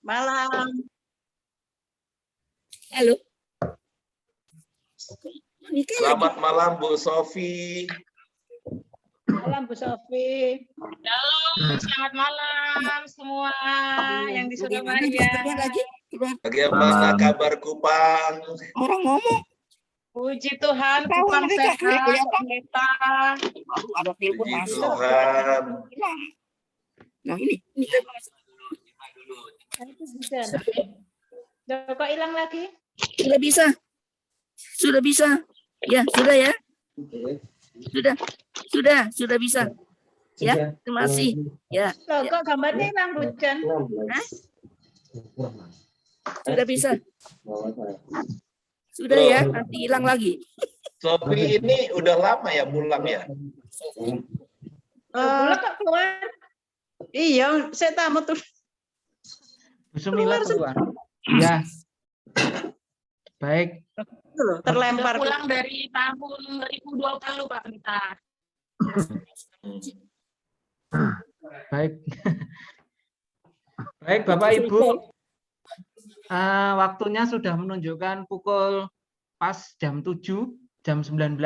Malam. Halo. Selamat malam Bu Sofi. Malam Bu Sofi. Halo, selamat malam semua yang di Surabaya. Bagaimana kabar Kupang? Orang ngomong. Puji Tuhan, Kupang sehat, kita. Puji Tuhan. Nah ini. Kok hilang lagi? Sudah bisa. Ya, sudah ya. Sudah bisa. Ya, terima kasih. Ya. Loh, kok gambarnya hilang, Bu Jan? Sudah bisa. Sudah ya, nanti hilang lagi. Sofi ini udah lama ya pulang ya? Pulang kok keluar? Iya, saya tamu tuh. Bismillah keluar. Ya. Baik. Terlempar. Pulang dari tahun 2020 Pak Nita. Baik. Baik Bapak Ibu. Waktunya sudah menunjukkan pukul pas jam 7, jam 19.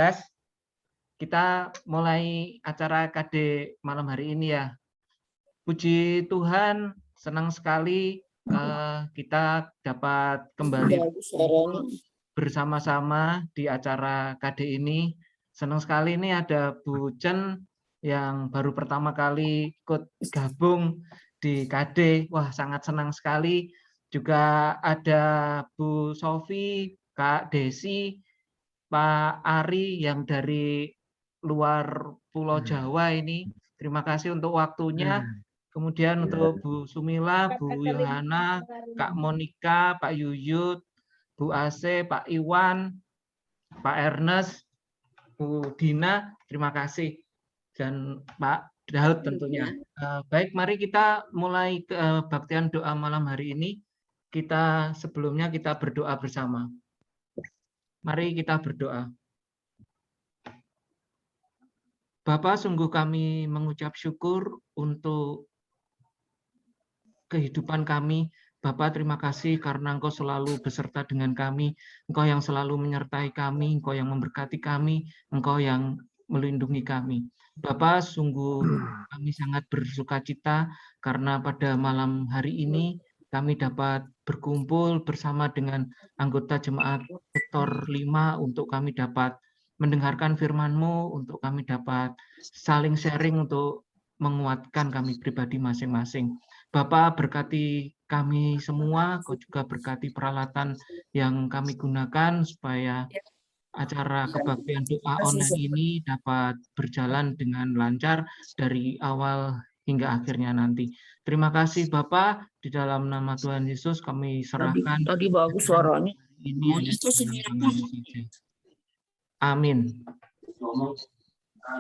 Kita mulai acara KD malam hari ini ya. Puji Tuhan, senang sekali kita dapat kembali bersama-sama di acara KD ini. Senang sekali ini ada Bu Chen yang baru pertama kali ikut gabung di KD. Wah, sangat senang sekali. Juga ada Bu Sofi, Kak Desi, Pak Ari yang dari luar Pulau Jawa ini. Terima kasih untuk waktunya. Kemudian untuk Bu Sumila, Bu Yohana, Kak Monika, Pak Yuyut, Bu Ase, Pak Iwan, Pak Ernest, Bu Dina, terima kasih. Dan Pak Daud tentunya. Baik, mari kita mulai kebaktian doa malam hari ini. Sebelumnya kita berdoa bersama. Mari kita berdoa. Bapa, sungguh kami mengucap syukur untuk kehidupan kami. Bapak, terima kasih karena Engkau selalu beserta dengan kami. Engkau yang selalu menyertai kami, Engkau yang memberkati kami, Engkau yang melindungi kami. Bapak, sungguh kami sangat bersukacita karena pada malam hari ini kami dapat berkumpul bersama dengan anggota jemaat sektor 5 untuk kami dapat mendengarkan firman-Mu, untuk kami dapat saling sharing untuk menguatkan kami pribadi masing-masing. Bapak, berkati kami semua, Kau juga berkati peralatan yang kami gunakan supaya acara kebaktian doa online ini dapat berjalan dengan lancar dari awal hingga akhirnya nanti. Terima kasih Bapak, di dalam nama Tuhan Yesus kami serahkan. Tadi bagus suaranya. Ini amin.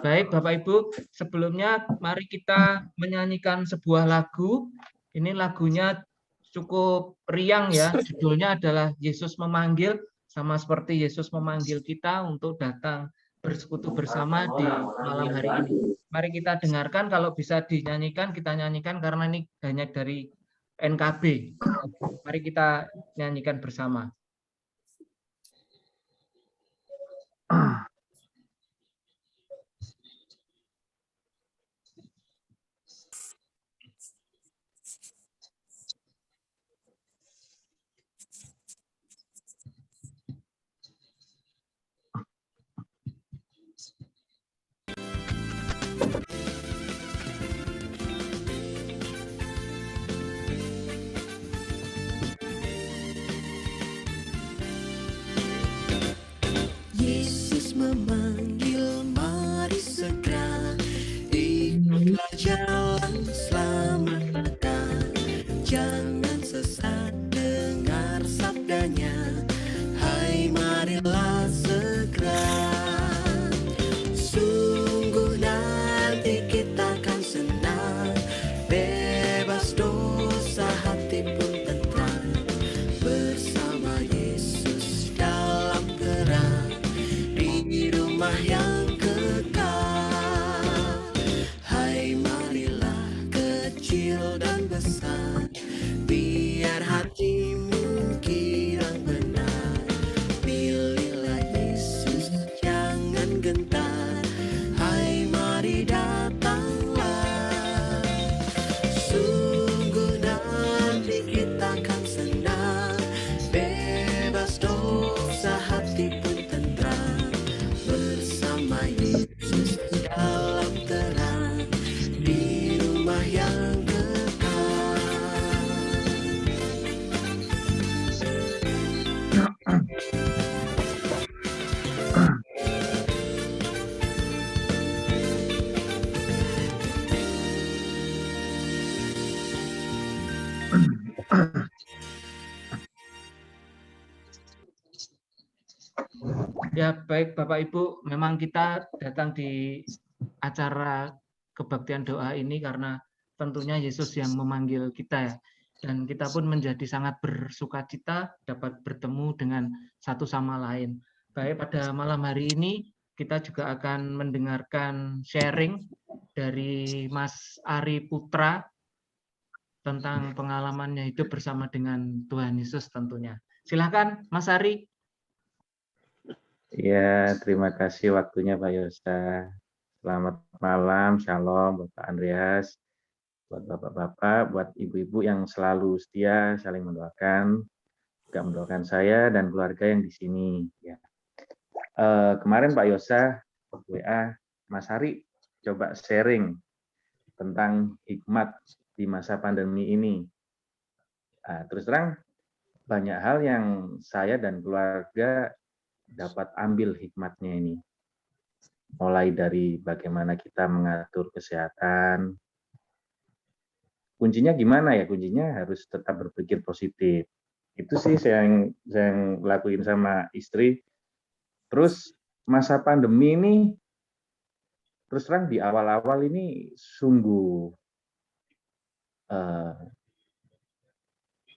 Baik Bapak Ibu, sebelumnya mari kita menyanyikan sebuah lagu. Ini lagunya cukup riang ya, judulnya adalah Yesus Memanggil, sama seperti Yesus memanggil kita untuk datang bersekutu bersama di malam hari ini. Mari kita dengarkan, kalau bisa dinyanyikan, kita nyanyikan karena ini hanya dari NKB. Mari kita nyanyikan bersama. Yesus memanggil, mari segera ikutlah jalan selamat datang. Jangan sesat, dengar sabdanya, hai marilah segera. Sungguh nanti kita akan senang, bebas dosa, hati pun tenang, bersama Yesus dalam terang di rumah yang kekal. Hai marilah kecil dan besar, biar Ya, baik Bapak Ibu, memang kita datang di acara kebaktian doa ini karena tentunya Yesus yang memanggil kita ya. Dan kita pun menjadi sangat bersukacita dapat bertemu dengan satu sama lain. Baik, pada malam hari ini kita juga akan mendengarkan sharing dari Mas Ari Putra tentang pengalamannya hidup bersama dengan Tuhan Yesus tentunya. Silakan Mas Ari. Ya, terima kasih waktunya Pak Yosa. Selamat malam, shalom Bapak Andreas, buat bapak-bapak, buat ibu-ibu yang selalu setia saling mendoakan, juga mendoakan saya dan keluarga yang di sini. Ya. Kemarin Pak Yosa WA Mas Hari coba sharing tentang hikmat di masa pandemi ini. Terus terang banyak hal yang saya dan keluarga dapat ambil hikmatnya ini. Mulai dari bagaimana kita mengatur kesehatan. Kuncinya gimana ya? Kuncinya harus tetap berpikir positif. Itu sih yang lakuin sama istri. Terus masa pandemi ini, terus terang di awal-awal ini sungguh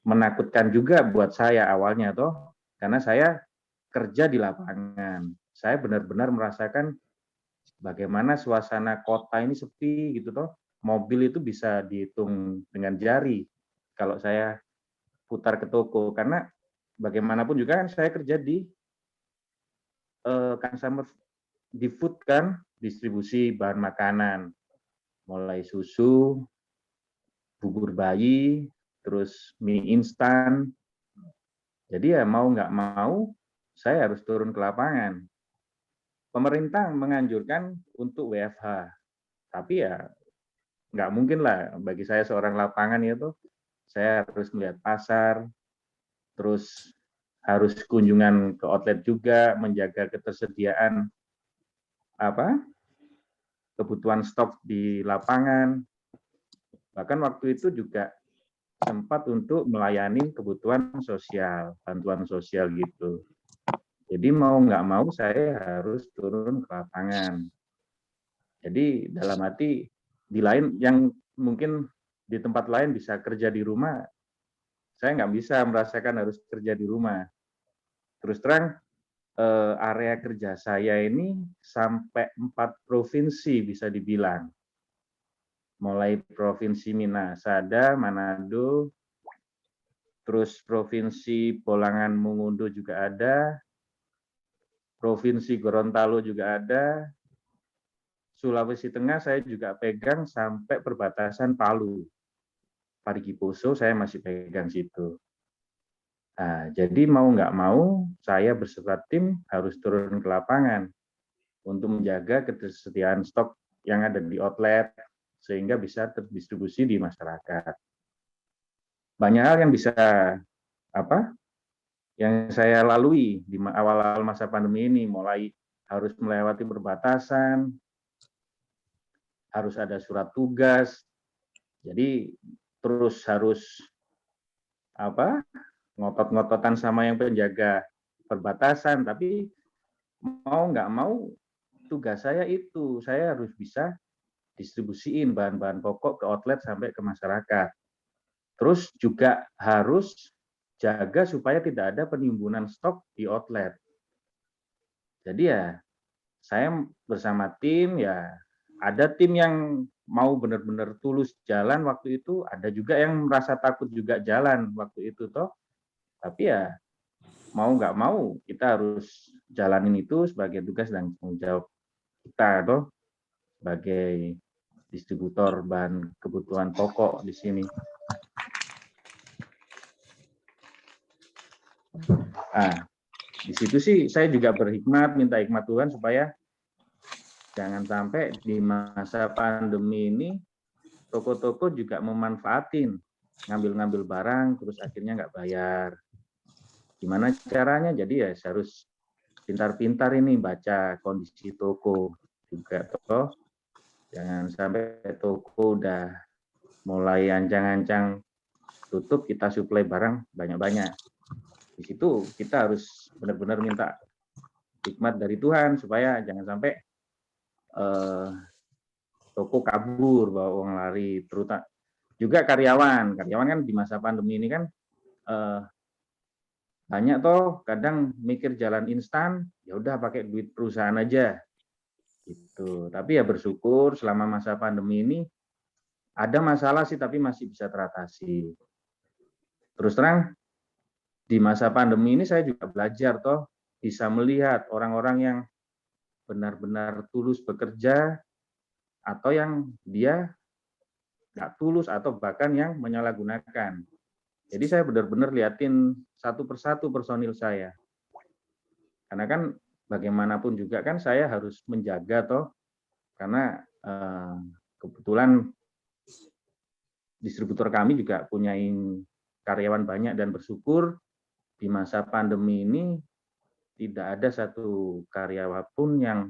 menakutkan juga buat saya awalnya toh, karena saya kerja di lapangan. Saya benar-benar merasakan bagaimana suasana kota ini sepi gitu toh. Mobil itu bisa dihitung dengan jari kalau saya putar ke toko, karena bagaimanapun juga kan saya kerja di consumer di food kan, distribusi bahan makanan, mulai susu, bubur bayi, terus mie instan. Jadi ya mau nggak mau saya harus turun ke lapangan. Pemerintah menganjurkan untuk WFH, tapi ya nggak mungkin lah bagi saya seorang lapangan itu, saya harus melihat pasar, terus harus kunjungan ke outlet juga, menjaga ketersediaan kebutuhan stok di lapangan. Bahkan waktu itu juga sempat untuk melayani kebutuhan sosial, bantuan sosial gitu. Jadi mau nggak mau saya harus turun ke lapangan. Jadi dalam arti di lain yang mungkin di tempat lain bisa kerja di rumah, saya nggak bisa merasakan harus kerja di rumah. Terus terang area kerja saya ini sampai 4 provinsi bisa dibilang. Mulai Provinsi Minahasa, Manado, terus Provinsi Bolangan Mongondo juga ada, Provinsi Gorontalo juga ada, Sulawesi Tengah saya juga pegang sampai perbatasan Palu. Parigi Poso saya masih pegang situ. Nah, jadi mau nggak mau saya beserta tim harus turun ke lapangan untuk menjaga ketersediaan stok yang ada di outlet sehingga bisa terdistribusi di masyarakat. Banyak hal yang bisa yang saya lalui di awal-awal masa pandemi ini, mulai harus melewati perbatasan, harus ada surat tugas, jadi terus harus ngotot-ngototan sama yang penjaga perbatasan, tapi mau nggak mau tugas saya itu, saya harus bisa distribusiin bahan-bahan pokok ke outlet sampai ke masyarakat. Terus juga harus jaga supaya tidak ada penimbunan stok di outlet. Jadi ya saya bersama tim, ya ada tim yang mau benar-benar tulus jalan waktu itu, ada juga yang merasa takut juga jalan waktu itu toh. Tapi ya mau nggak mau kita harus jalanin itu sebagai tugas dan tanggung jawab kita toh sebagai distributor bahan kebutuhan pokok di sini. Di situ sih saya juga berhikmat, minta hikmat Tuhan supaya jangan sampai di masa pandemi ini toko-toko juga memanfaatin ngambil-ngambil barang terus akhirnya nggak bayar. Gimana caranya? Jadi ya harus pintar-pintar ini baca kondisi toko juga toh. Jangan sampai toko udah mulai ancang-ancang tutup, kita suplai barang banyak-banyak. Di situ kita harus benar-benar minta hikmat dari Tuhan supaya jangan sampai toko kabur, bawa uang lari, terutama juga karyawan kan di masa pandemi ini kan banyak toh kadang mikir jalan instan, ya udah pakai duit perusahaan aja gitu. Tapi ya bersyukur selama masa pandemi ini ada masalah sih tapi masih bisa teratasi. Terus terang di masa pandemi ini saya juga belajar toh bisa melihat orang-orang yang benar-benar tulus bekerja atau yang dia nggak tulus atau bahkan yang menyalahgunakan. Jadi saya benar-benar liatin satu persatu personil saya. Karena kan bagaimanapun juga kan saya harus menjaga toh, karena kebetulan distributor kami juga punya karyawan banyak dan bersyukur di masa pandemi ini tidak ada satu karyawan pun yang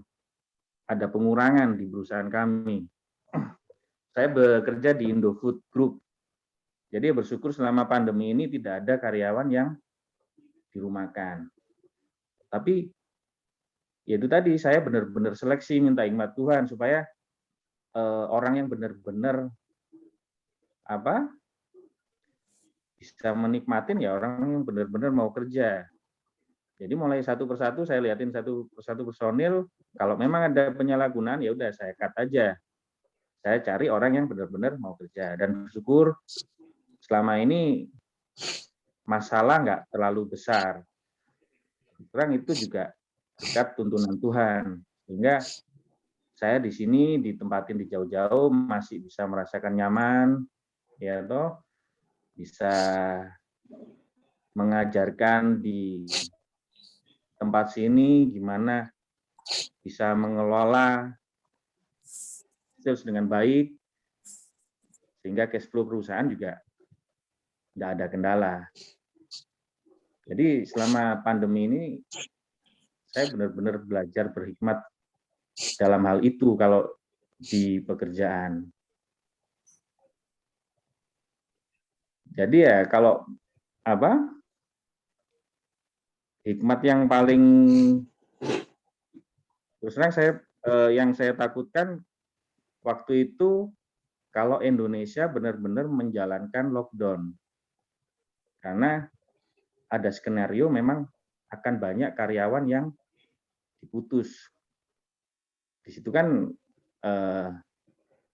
ada pengurangan di perusahaan kami. Saya bekerja di Indofood Group. Jadi bersyukur selama pandemi ini tidak ada karyawan yang dirumahkan. Tapi ya itu tadi saya benar-benar seleksi minta hikmat Tuhan supaya orang yang benar-benar bisa menikmatin ya orang yang benar-benar mau kerja. Jadi mulai satu persatu saya liatin satu persatu personil. Kalau memang ada penyalahgunaan ya udah saya cut aja. Saya cari orang yang benar-benar mau kerja dan bersyukur selama ini masalah nggak terlalu besar. Terang itu juga dekat tuntunan Tuhan. Sehingga saya di sini ditempatin di jauh-jauh masih bisa merasakan nyaman, ya toh bisa mengajarkan di tempat sini gimana bisa mengelola sales dengan baik sehingga cash flow perusahaan juga tidak ada kendala. Jadi selama pandemi ini saya benar-benar belajar berhikmat dalam hal itu kalau di pekerjaan. Jadi ya kalau hikmat yang paling terus terang yang saya takutkan waktu itu kalau Indonesia benar-benar menjalankan lockdown. Karena ada skenario memang akan banyak karyawan yang diputus. Di situ kan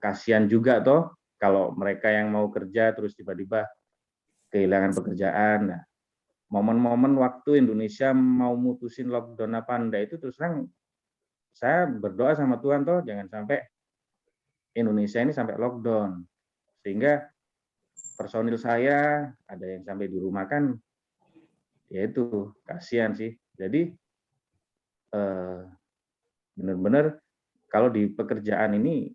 kasihan juga toh kalau mereka yang mau kerja terus tiba-tiba kehilangan pekerjaan. Nah, momen-momen waktu Indonesia mau mutusin lockdown apa enggak itu terus terang saya berdoa sama Tuhan toh jangan sampai Indonesia ini sampai lockdown sehingga personil saya ada yang sampai dirumahkan, ya itu kasihan sih. Jadi benar-benar kalau di pekerjaan ini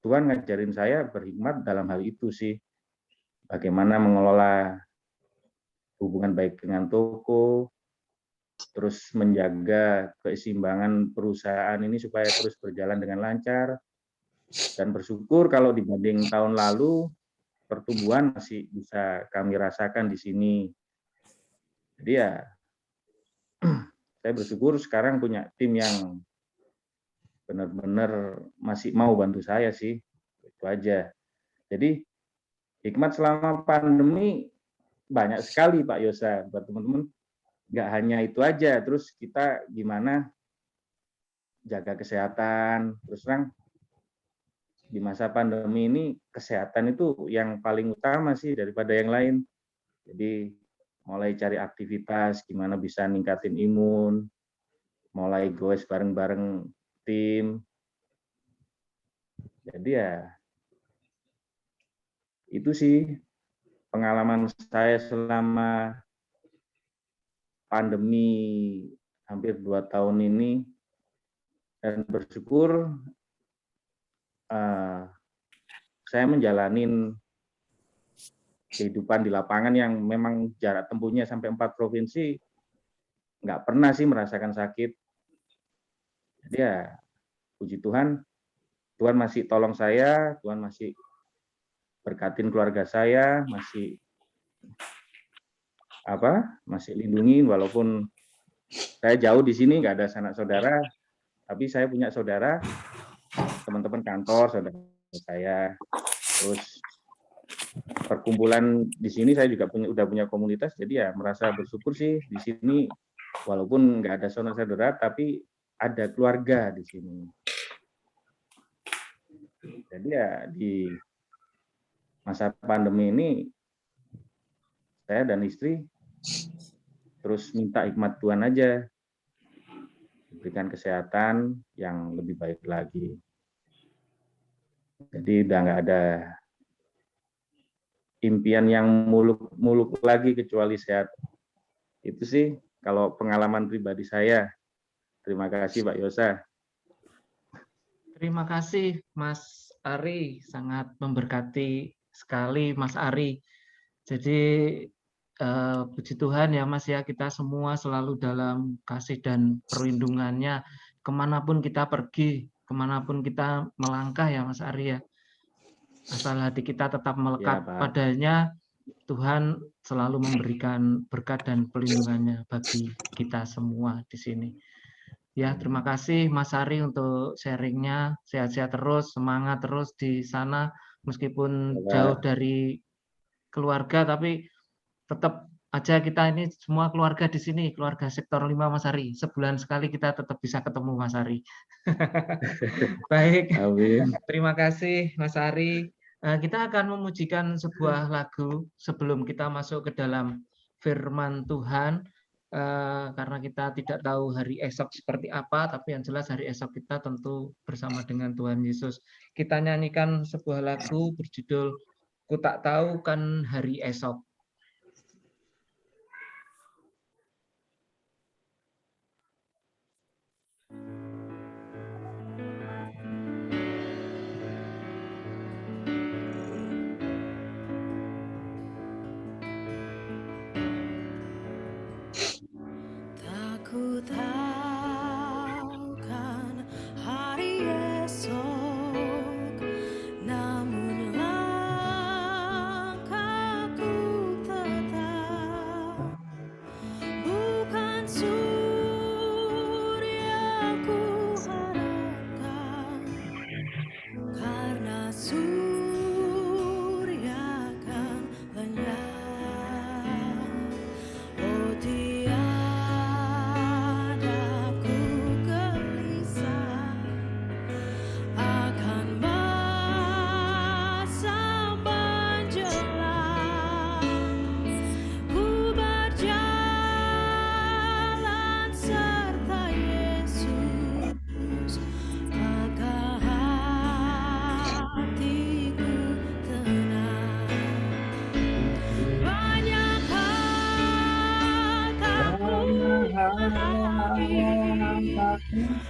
Tuhan ngajarin saya berhikmat dalam hal itu sih, bagaimana mengelola hubungan baik dengan toko, terus menjaga keseimbangan perusahaan ini supaya terus berjalan dengan lancar. Dan bersyukur kalau dibanding tahun lalu pertumbuhan masih bisa kami rasakan di sini. Jadi ya saya bersyukur sekarang punya tim yang benar-benar masih mau bantu saya sih. Itu aja. Jadi hikmat selama pandemi banyak sekali Pak Yosa buat teman-teman. Nggak hanya itu aja, terus kita gimana jaga kesehatan, terus terang di masa pandemi ini kesehatan itu yang paling utama sih daripada yang lain. Jadi mulai cari aktivitas, gimana bisa ningkatin imun, mulai goes bareng-bareng tim. Jadi ya itu sih pengalaman saya selama pandemi hampir 2 tahun ini dan bersyukur saya menjalani kehidupan di lapangan yang memang jarak tempuhnya sampai 4 provinsi, nggak pernah sih merasakan sakit. Jadi ya, puji Tuhan, Tuhan masih tolong saya, Tuhan masih berkatin keluarga saya, masih lindungi walaupun saya jauh di sini, nggak ada sanak saudara, tapi saya punya saudara, teman-teman kantor, saudara saya. Terus perkumpulan di sini saya juga udah punya komunitas, jadi ya merasa bersyukur sih di sini, walaupun nggak ada sanak saudara, tapi ada keluarga di sini. Jadi ya di masa pandemi ini saya dan istri terus minta hikmat Tuhan aja, berikan kesehatan yang lebih baik lagi. Jadi udah nggak ada impian yang muluk-muluk lagi kecuali sehat. Itu sih kalau pengalaman pribadi saya. Terima kasih Pak Yosa. Terima kasih Mas Ari, sangat memberkati sekali Mas Ari. Jadi puji Tuhan ya Mas ya, kita semua selalu dalam kasih dan perlindungannya kemanapun kita pergi, kemanapun kita melangkah ya Mas Ari ya. Asal hati kita tetap melekat Ya, Pak. padanya, Tuhan selalu memberikan berkat dan perlindungannya bagi kita semua di sini. Ya, terima kasih Mas Ari untuk sharingnya. Sehat-sehat terus, semangat terus di sana meskipun jauh dari keluarga, tapi tetap aja kita ini semua keluarga di sini, keluarga sektor 5 Mas Ari. Sebulan sekali kita tetap bisa ketemu Mas Ari. Baik, Amin. terima kasih Mas Ari. Kita akan memujikan sebuah lagu sebelum kita masuk ke dalam firman Tuhan. Karena kita tidak tahu hari esok seperti apa, tapi yang jelas hari esok kita tentu bersama dengan Tuhan Yesus. Kita nyanyikan sebuah lagu berjudul Ku Tak Tahu Kan Hari Esok. Ku tahu kan hari esok, namun langkahku tetap bukan surya ku harapkan, karena surya kan lenyap. Oh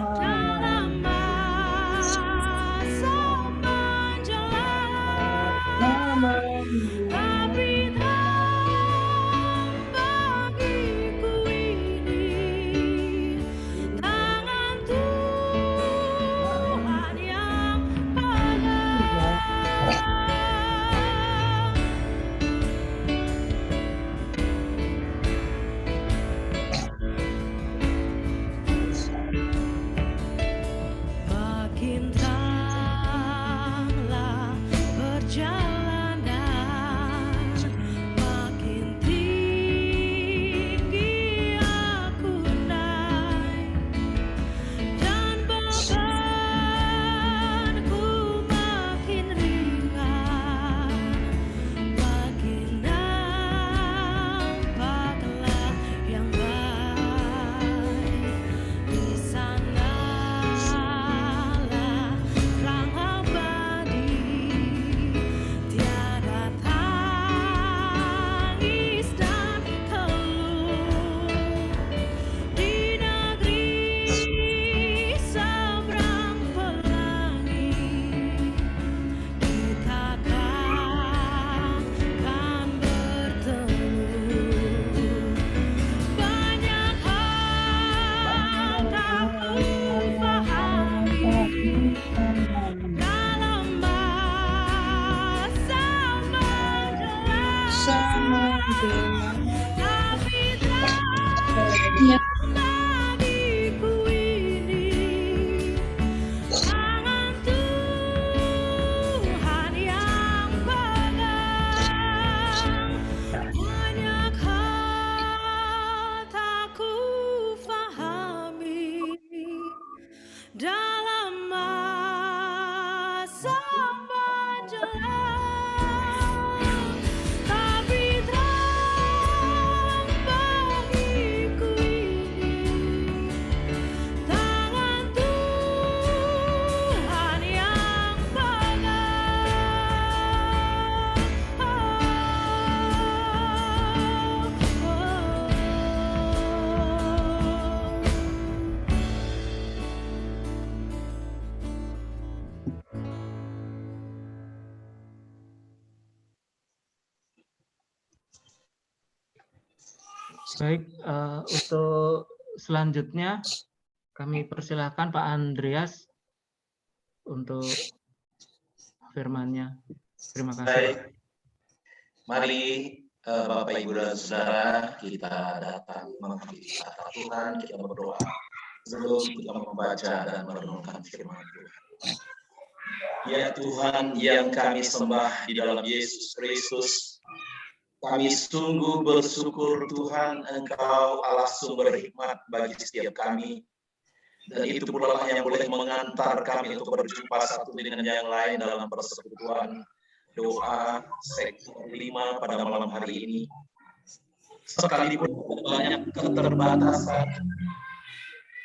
dalam masa menjelang, tapi bagiku ini tangan Tuhan yang pegang. bagiku ini tangan Tuhan yang pegang. Banyak hal tak ku fahami dalam masa menjelang, tapi terang bagiku ini tangan Tuhan yang Baik, untuk selanjutnya kami persilahkan Pak Andreas untuk firman-Nya. Terima kasih. Baik, mari Bapak, Ibu, dan Saudara, kita datang menghadiri kata Tuhan, kita berdoa sebelum kita membaca dan merenungkan firman Tuhan. Ya Tuhan yang kami sembah di dalam Yesus Kristus, kami sungguh bersyukur Tuhan, Engkau Allah sumber hikmat bagi setiap kami. Dan itu pula yang boleh mengantar kami untuk berjumpa satu dengan yang lain dalam persekutuan doa sektor 5 pada malam hari ini. Sekalipun banyak keterbatasan,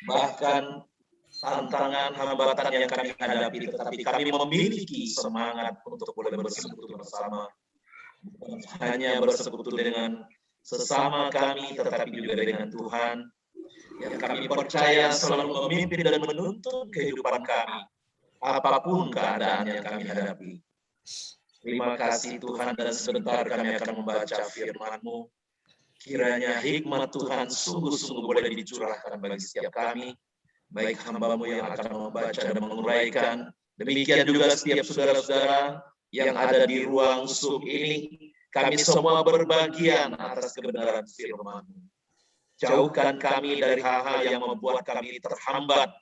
bahkan tantangan hambatan yang kami hadapi, tetapi kami memiliki semangat untuk boleh bersekutu bersama. Bukan hanya bersekutu dengan sesama kami, tetapi juga dengan Tuhan, yang kami percaya selalu memimpin dan menuntun kehidupan kami, apapun keadaan yang kami hadapi. Terima kasih Tuhan, dan sebentar kami akan membaca firman-Mu. Kiranya hikmat Tuhan sungguh-sungguh boleh dicurahkan bagi setiap kami, baik hamba-Mu yang akan membaca dan menguraikan, demikian juga setiap saudara-saudara yang ada di ruang Zoom ini. Kami semua berbagian atas kebenaran firman-Mu. Jauhkan kami dari hal-hal yang membuat kami terhambat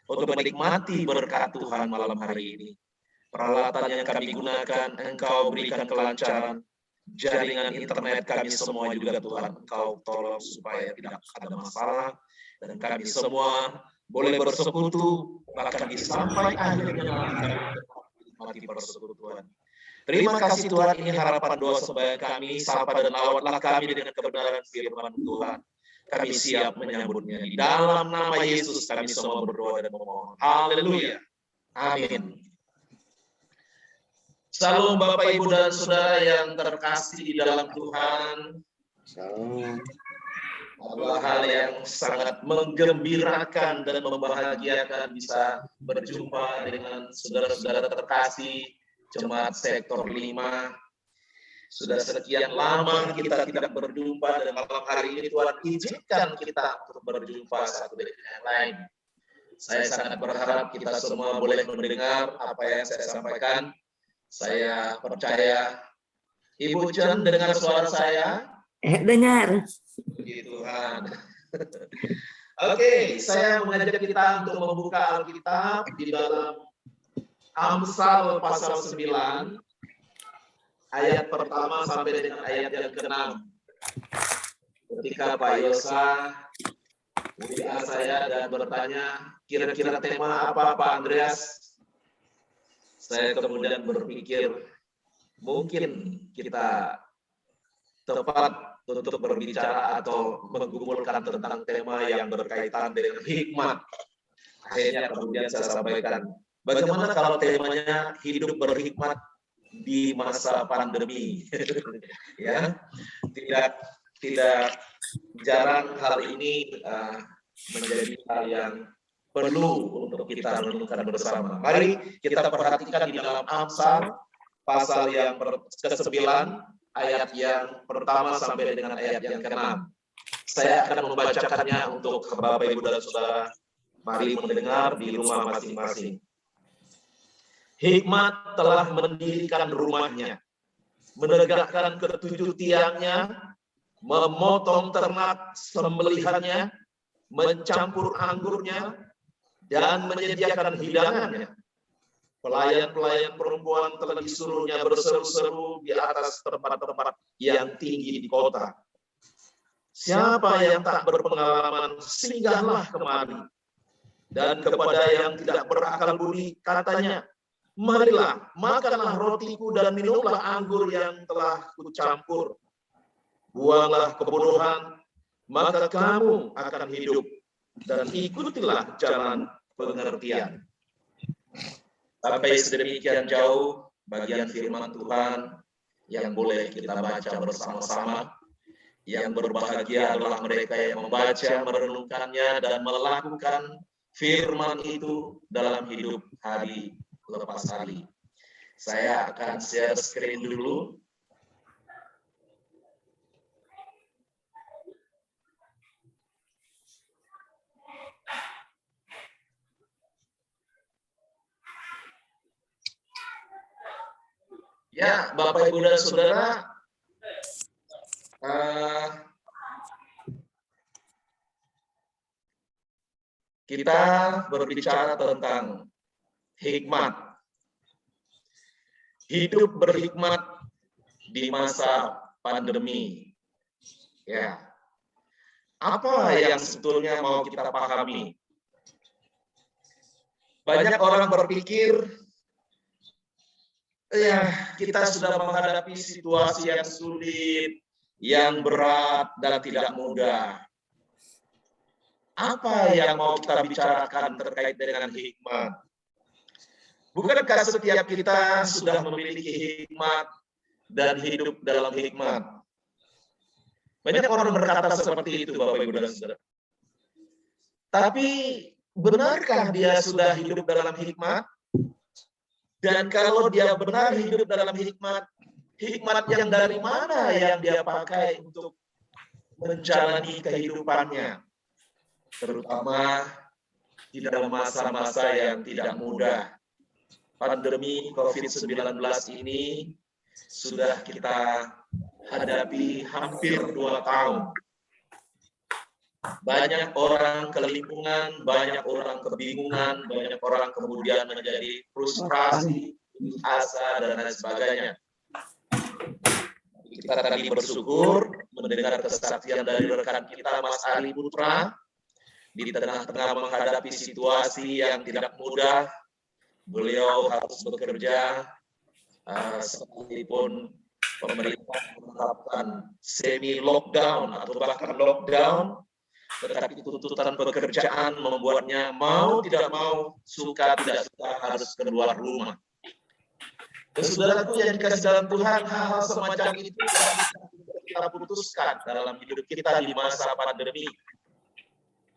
untuk menikmati berkat Tuhan malam hari ini. Peralatan yang kami gunakan, Engkau berikan kelancaran. Jaringan internet kami semua juga Tuhan, Engkau tolong supaya tidak ada masalah. Dan kami semua boleh bersekutu, bahkan di sampai akhirnya kami menikmati persekutuan. Terima kasih Tuhan, ini harapan doa sembahyang kami. Sapa dan lawatlah kami dengan kebenaran firman Tuhan. Kami siap menyambutnya. Di dalam nama Yesus kami semua berdoa dan memohon. Haleluya. Amin. Salam Bapak, Ibu, dan Saudara yang terkasih di dalam Tuhan. Adalah hal yang sangat menggembirakan dan membahagiakan bisa berjumpa dengan saudara-saudara terkasih Jemaat Sektor 5. Sudah sekian lama kita tidak berjumpa, dan malam hari ini Tuhan izinkan kita untuk berjumpa satu dengan yang lain. Saya sangat berharap kita semua boleh mendengar apa yang saya sampaikan. Saya percaya Ibu Chen dengar suara saya? Dengar. Puji Tuhan. Oke, saya mengajak kita untuk membuka Alkitab di dalam Amsal pasal 9, ayat pertama sampai dengan ayat yang ke-6. Ketika Pak Yosa WA saya dan bertanya, kira-kira tema apa Pak Andreas? Saya kemudian berpikir, mungkin kita tepat untuk berbicara atau menggumulkan tentang tema yang berkaitan dengan hikmat. Akhirnya kemudian saya sampaikan, bagaimana kalau temanya hidup berhikmat di masa pandemi? Ya, tidak jarang hal ini menjadi hal yang perlu untuk kita renungkan bersama. Mari kita perhatikan di dalam Amsal pasal yang ke-9 ayat yang pertama sampai dengan ayat yang ke-6. Saya akan membacakannya untuk Bapak, Ibu, dan Saudara. Mari mendengar di rumah masing-masing. Hikmat telah mendirikan rumahnya, menegakkan ketujuh tiangnya, memotong ternak sembelihannya, mencampur anggurnya, dan menyediakan hidangannya. Pelayan-pelayan perempuan telah disuruhnya berseru-seru di atas tempat-tempat yang tinggi di kota. Siapa yang tak berpengalaman, singgahlah kemari. Dan kepada yang tidak berakal budi, katanya, marilah, makanlah rotiku dan minumlah anggur yang telah kucampur. Buanglah kebodohan, maka kamu akan hidup, dan ikutilah jalan pengertian. Sampai sedemikian jauh bagian firman Tuhan yang boleh kita baca bersama-sama. Yang berbahagia adalah mereka yang membaca, merenungkannya, dan melakukan firman itu dalam hidup hari lepas hari. Saya akan share screen dulu. Ya, Bapak, Ibu, dan Saudara, kita berbicara tentang hikmat. Hidup berhikmat di masa pandemi. Ya. Apa yang sebetulnya mau kita pahami? Banyak orang berpikir, ya, kita sudah menghadapi situasi yang sulit, yang berat, dan tidak mudah. Apa yang mau kita bicarakan terkait dengan hikmat? Bukankah setiap kita sudah memiliki hikmat dan hidup dalam hikmat? Banyak orang berkata seperti itu, Bapak, Ibu, dan Saudara. Tapi, benarkah dia sudah hidup dalam hikmat? Dan kalau dia benar hidup dalam hikmat, hikmat yang dari mana yang dia pakai untuk menjalani kehidupannya? Terutama di dalam masa-masa yang tidak mudah. Pandemi COVID-19 ini sudah kita hadapi hampir 2 tahun. Banyak orang kelimpungan, banyak orang kebingungan, banyak orang kemudian menjadi frustrasi, asa, dan lain sebagainya. Kita tadi bersyukur mendengar kesaksian dari rekan kita, Mas Ari Putra, di tengah-tengah menghadapi situasi yang tidak mudah. Beliau harus bekerja, sekalipun pemerintah menerapkan semi-lockdown atau bahkan lockdown, tetapi tuntutan pekerjaan membuatnya mau tidak mau, suka tidak suka harus keluar rumah. Dan saudaraku yang dikasih dalam Tuhan, hal-hal semacam itu kita putuskan dalam hidup kita di masa pandemi.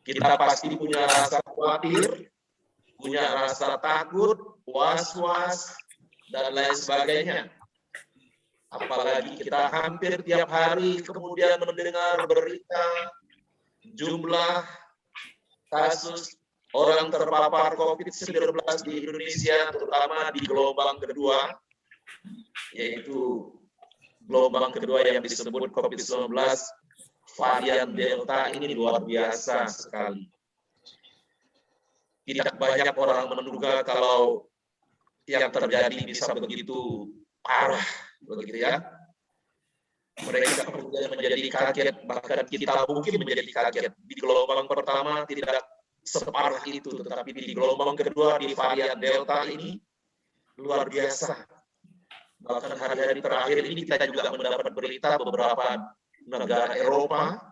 Kita pasti punya rasa khawatir, punya rasa takut, was-was, dan lain sebagainya. Apalagi kita hampir tiap hari kemudian mendengar berita jumlah kasus orang terpapar COVID-19 di Indonesia, terutama di gelombang kedua, yaitu gelombang kedua yang disebut COVID-19 varian Delta ini luar biasa sekali. Tidak banyak orang menduga kalau yang terjadi bisa begitu parah, begitu ya. Mereka kemudian menjadi kaget, bahkan kita mungkin menjadi kaget. Di gelombang pertama tidak separah itu, tetapi di gelombang kedua di varian Delta ini luar biasa. Bahkan hari-hari terakhir ini kita juga mendapat berita beberapa negara Eropa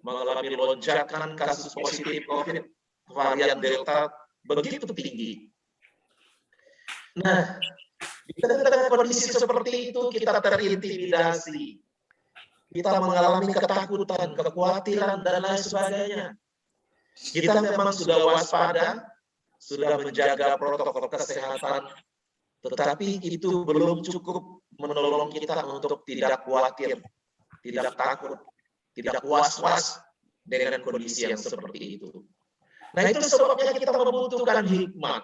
mengalami lonjakan kasus positif COVID varian Delta begitu tinggi. Nah, di tengah kondisi seperti itu kita terintimidasi. Kita mengalami ketakutan, kekhawatiran, dan lain sebagainya. Kita memang sudah waspada, sudah menjaga protokol kesehatan, tetapi itu belum cukup menolong kita untuk tidak khawatir, tidak takut, tidak was-was dengan kondisi yang seperti itu. Nah, itu sebabnya kita membutuhkan hikmat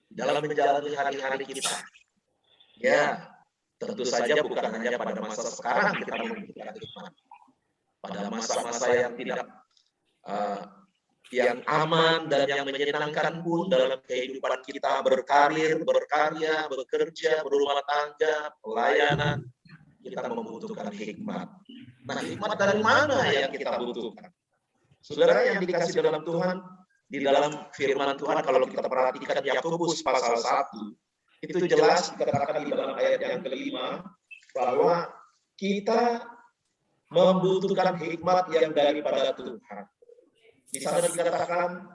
dalam menjalani hari-hari kita. Ya, tentu saja bukan hanya pada masa sekarang kita membutuhkan hikmat. pada masa-masa yang tidak yang aman dan yang menyenangkan pun dalam kehidupan kita berkarir, berkarya, bekerja, berumah tangga, pelayanan, kita membutuhkan hikmat. Nah, hikmat dari mana yang kita butuhkan? Saudara yang dikasih dalam Tuhan, di dalam firman Tuhan, kalau kita perhatikan Yakobus pasal 1, itu jelas dikatakan di dalam ayat yang kelima, bahwa kita membutuhkan hikmat yang daripada Tuhan. Di sana dikatakan,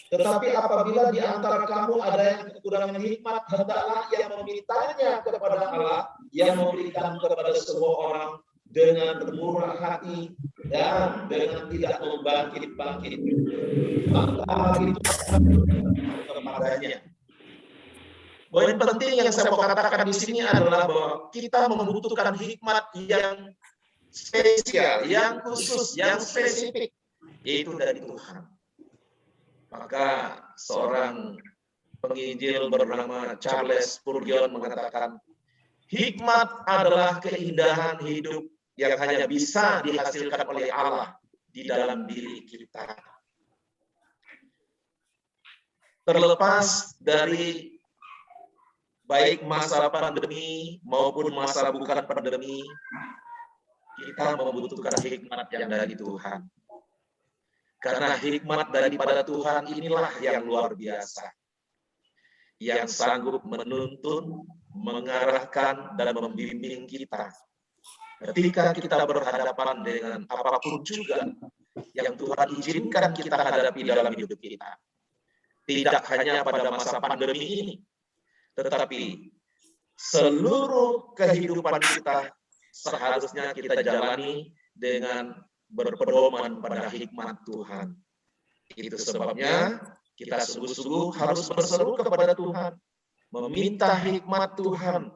tetapi apabila di antara kamu ada yang kekurangan hikmat, hendaklah ia memintanya kepada Allah yang memberikan kepada semua orang dengan murah hati dan dengan tidak membangkit-bangkit. Maka itu kepadanya. Poin penting yang saya mau katakan di sini adalah bahwa kita membutuhkan hikmat yang spesial, yang khusus, yang spesifik, yaitu dari Tuhan. Maka seorang penginjil bernama Charles Spurgeon mengatakan, hikmat adalah keindahan hidup yang hanya bisa dihasilkan oleh Allah di dalam diri kita. Terlepas dari baik masa pandemi maupun masa bukan pandemi, kita membutuhkan hikmat yang dari Tuhan. Karena hikmat daripada Tuhan inilah yang luar biasa. Yang sanggup menuntun, mengarahkan, dan membimbing kita. Ketika kita berhadapan dengan apapun juga yang Tuhan izinkan kita hadapi dalam hidup kita. Tidak hanya pada masa pandemi ini, tetapi seluruh kehidupan kita seharusnya kita jalani dengan berpedoman pada hikmat Tuhan. Itu sebabnya kita sungguh-sungguh harus berseru kepada Tuhan, meminta hikmat Tuhan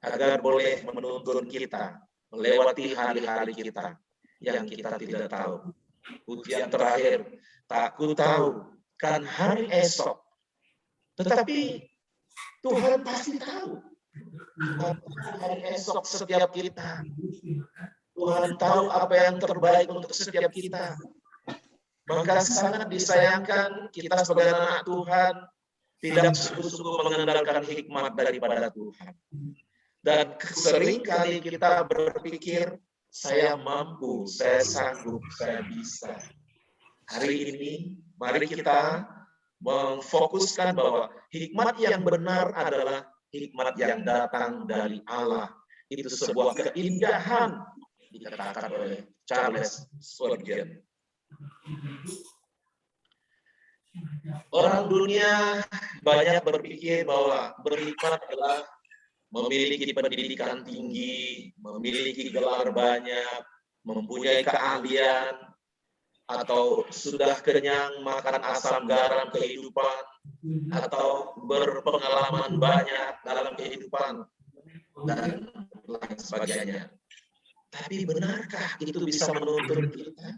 agar boleh menuntun kita melewati hari-hari kita yang kita tidak tahu. Ujian terakhir, tak ku tahu kan hari esok. Tetapi Tuhan pasti tahu hari esok setiap kita. Tuhan tahu apa yang terbaik untuk setiap kita. Maka sangat disayangkan kita sebagai anak Tuhan tidak sungguh-sungguh mengandalkan hikmat daripada Tuhan. Dan seringkali kita berpikir, saya mampu, saya sanggup, saya bisa. Hari ini, mari kita memfokuskan bahwa hikmat yang benar adalah hikmat yang datang dari Allah. Itu sebuah keindahan, dikatakan oleh Charles Spurgeon. Orang dunia banyak berpikir bahwa berhikmat adalah memiliki pendidikan tinggi, memiliki gelar banyak, mempunyai keahlian, atau sudah kenyang makan asam garam kehidupan, atau berpengalaman banyak dalam kehidupan, dan lain sebagainya. Tapi benarkah itu bisa menuntun kita?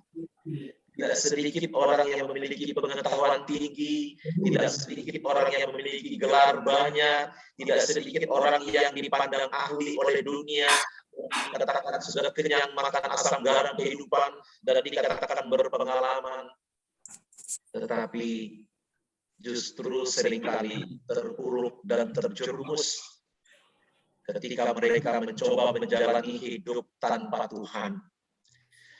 Tidak sedikit orang yang memiliki pengetahuan tinggi, tidak sedikit orang yang memiliki gelar banyak, tidak sedikit orang yang dipandang ahli oleh dunia, dikatakan sudah kenyang makan asam garam kehidupan, dan dikatakan berpengalaman. Tetapi justru seringkali terpuruk dan terjerumus ketika mereka mencoba menjalani hidup tanpa Tuhan.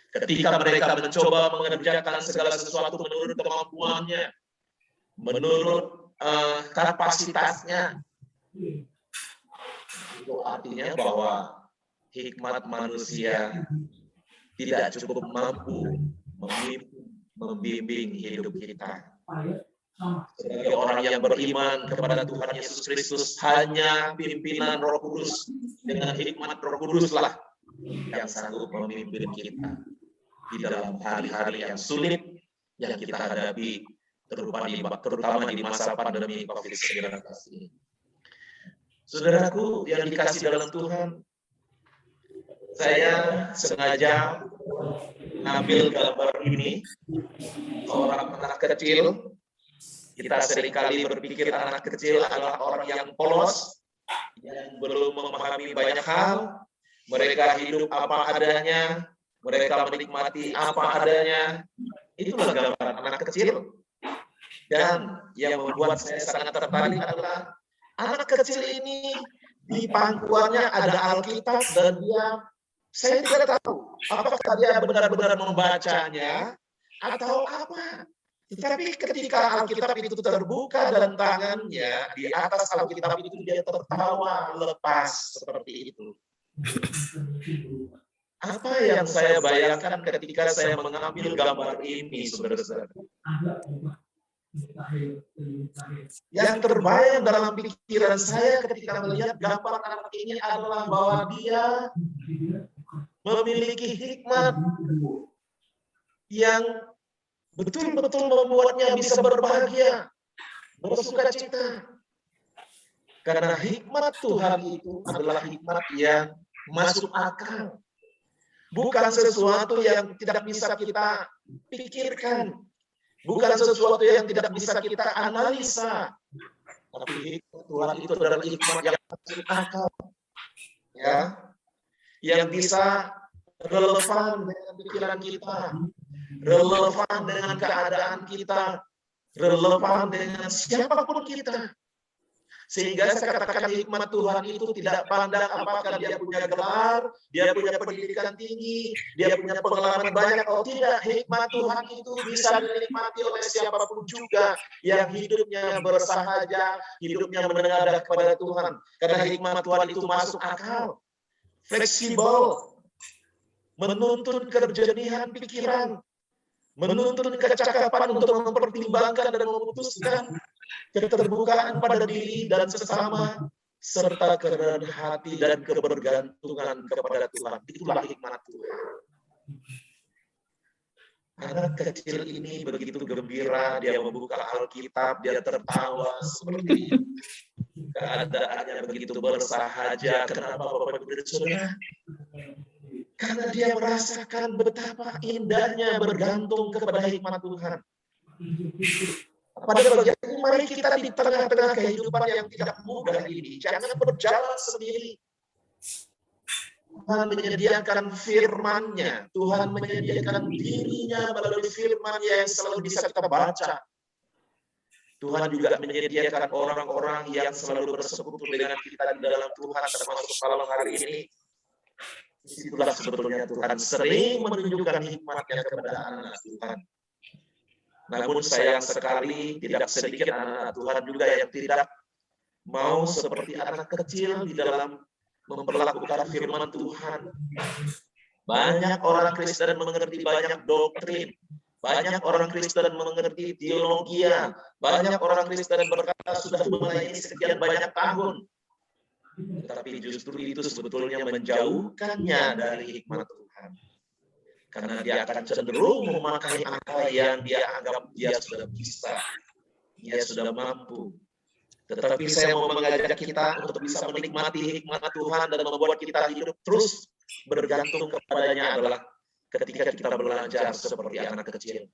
Ketika mereka mencoba mengerjakan segala sesuatu menurut kemampuannya, menurut kapasitasnya, itu artinya bahwa hikmat manusia tidak cukup mampu membimbing hidup kita. Sebagai orang yang beriman kepada Tuhan Yesus Kristus, hanya pimpinan Roh Kudus dengan hikmat Roh Kudus lah yang sanggup memimpin kita di dalam hari-hari yang sulit yang kita hadapi, terutama di masa pandemi COVID-19 ini. Saudaraku yang dikasih dalam Tuhan, saya sengaja mengambil gambar ini, seorang anak kecil. Kita seringkali berpikir anak kecil adalah orang yang polos, yang belum memahami banyak hal. Mereka hidup apa adanya, mereka menikmati apa adanya. Itulah gambaran anak kecil. Dan yang membuat saya sangat tertarik adalah anak kecil ini di pangkuannya ada Alkitab dan saya tidak tahu apakah dia benar-benar membacanya atau apa. Tetapi ketika Alkitab itu terbuka dalam tangannya, di atas Alkitab itu dia tertawa lepas seperti itu. Apa yang saya bayangkan ketika saya mengambil gambar ini, saudara-saudara? Yang terbayang dalam pikiran saya ketika melihat gambar anak ini adalah bahwa dia memiliki hikmat yang betul-betul membuatnya bisa berbahagia, bersukacita. Karena hikmat Tuhan itu adalah hikmat yang masuk akal. Bukan sesuatu yang tidak bisa kita pikirkan. Bukan sesuatu yang tidak bisa kita analisa. Tapi hikmat Tuhan itu adalah hikmat yang masuk akal. Ya, yang bisa relevan dengan pikiran kita, relevan dengan keadaan kita, relevan dengan siapapun kita. Sehingga saya katakan hikmat Tuhan itu tidak pandang apakah dia punya gelar, dia punya pendidikan tinggi, dia punya pengalaman banyak. Oh tidak, hikmat Tuhan itu bisa dinikmati oleh siapapun juga yang hidupnya bersahaja, hidupnya menengadah kepada Tuhan. Karena hikmat Tuhan itu masuk akal, fleksibel, menuntun kejernihan pikiran, menuntun kecakapan untuk mempertimbangkan dan memutuskan, keterbukaan pada diri dan sesama, serta kerendahan hati dan kebergantungan kepada Tuhan. Itulah hikmat Tuhan. Anak kecil ini begitu gembira, dia membuka Alkitab, dia tertawa seperti keadaannya begitu bersahaja. Kenapa Bapak Ibu dan Saudara? Karena dia merasakan betapa indahnya bergantung kepada hikmat Tuhan. Pada bagian ini, mari kita di tengah-tengah kehidupan yang tidak mudah ini, jangan berjalan sendiri. Tuhan menyediakan firman-Nya, Tuhan menyediakan dirinya melalui firman-Nya yang selalu bisa kita baca. Tuhan juga menyediakan orang-orang yang selalu bersekutu dengan kita di dalam Tuhan, termasuk malam hari ini. Disitulah sebetulnya Tuhan sering menunjukkan hikmat-Nya kepada anak Tuhan. Namun sayang sekali tidak sedikit anak Tuhan juga yang tidak mau seperti anak kecil di dalam memperlakukan firman Tuhan. Banyak orang Kristen mengerti banyak doktrin, banyak orang Kristen mengerti teologi, banyak orang Kristen berkata sudah melayani sekian banyak tahun. Tetapi justru itu sebetulnya menjauhkannya dari hikmat Tuhan. Karena dia akan cenderung memakai akal yang dia anggap dia sudah bisa, dia sudah mampu. Tetapi saya mau mengajak kita untuk bisa menikmati hikmat Tuhan dan membuat kita hidup terus bergantung kepadanya adalah ketika kita belajar seperti anak kecil.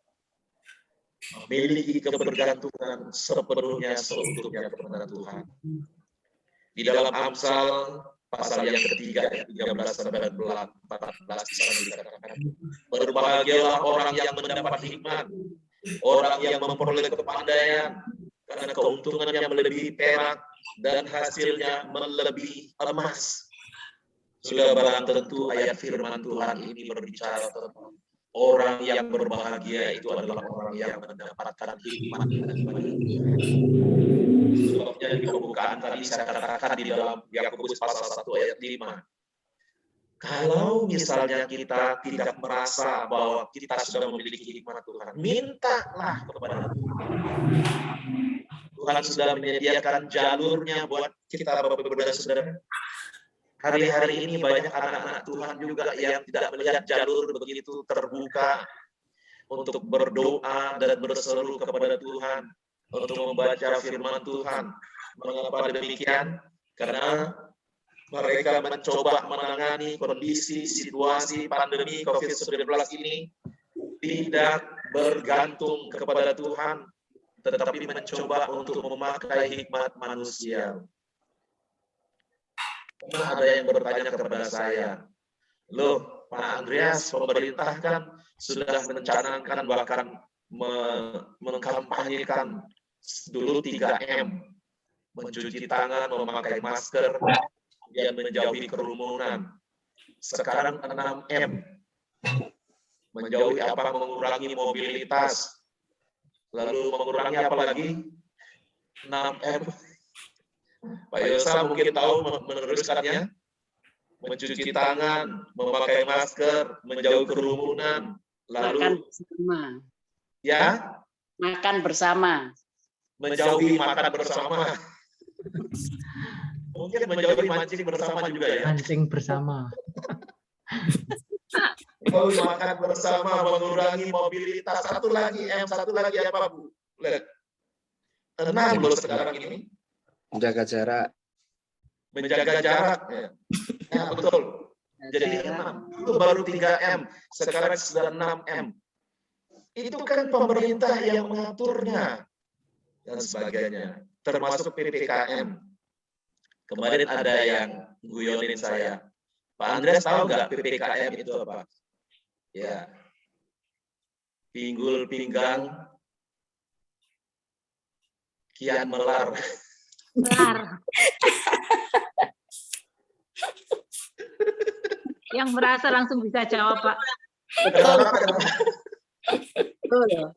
Memiliki kebergantungan sepenuhnya seutuhnya kepada Tuhan. Di dalam Amsal pasal yang ketiga, 13-14 di sana dikatakan, berbahagialah orang yang mendapat hikmat, orang yang memperoleh kepandaian, karena keuntungannya melebihi perak dan hasilnya melebihi emas. Sudah barang tentu ayat firman Tuhan ini berbicara tentang orang yang berbahagia itu adalah orang yang mendapatkan hikmat. Sebabnya di pembukaan tadi saya katakan di dalam Yakobus pasal 1 ayat 5. Kalau misalnya kita tidak merasa bahwa kita sudah memiliki hikmat Tuhan, mintalah kepada Tuhan. Tuhan sudah menyediakan jalurnya buat kita Bapak Ibu dan Saudara. Hari-hari ini banyak anak-anak Tuhan juga yang tidak melihat jalur begitu terbuka untuk berdoa dan berseru kepada Tuhan, untuk membaca firman Tuhan. Mengapa demikian? Karena mereka mencoba menangani kondisi situasi pandemi COVID-19 ini tidak bergantung kepada Tuhan, tetapi mencoba untuk memakai hikmat manusia. Pernah ada yang bertanya kepada saya, loh Pak Andreas, pemerintah kan sudah merencanakan bahkan mengkampanyekan dulu 3M, mencuci tangan, memakai masker, kemudian menjauhi kerumunan. Sekarang 6M, menjauhi mengurangi mobilitas, lalu mengurangi apa lagi? 6M. Pak Yosa mungkin tahu meneruskannya. Mencuci tangan, memakai masker, menjauhi kerumunan, lalu Makan bersama. ya, Makan bersama. menjauhi makan bersama. Mungkin menjauhi mancing bersama juga ya. Mancing bersama. Menjauhi makan bersama, mengurangi mobilitas. Satu lagi apa Bu? Lihat. 6 loh sekarang ini. Menjaga jarak. Menjaga jarak. Ya, betul. Jadi 6. Itu baru 3M. Sekarang sudah 6M. Itu kan pemerintah yang mengaturnya. Dan sebagainya. Termasuk PPKM. Kemarin ada yang guyonin saya. Pak Andreas tahu nggak PPKM itu apa? Ya. Pinggul pinggang, kian melar. Benar. Yang merasa langsung bisa jawab, Pak. Betul.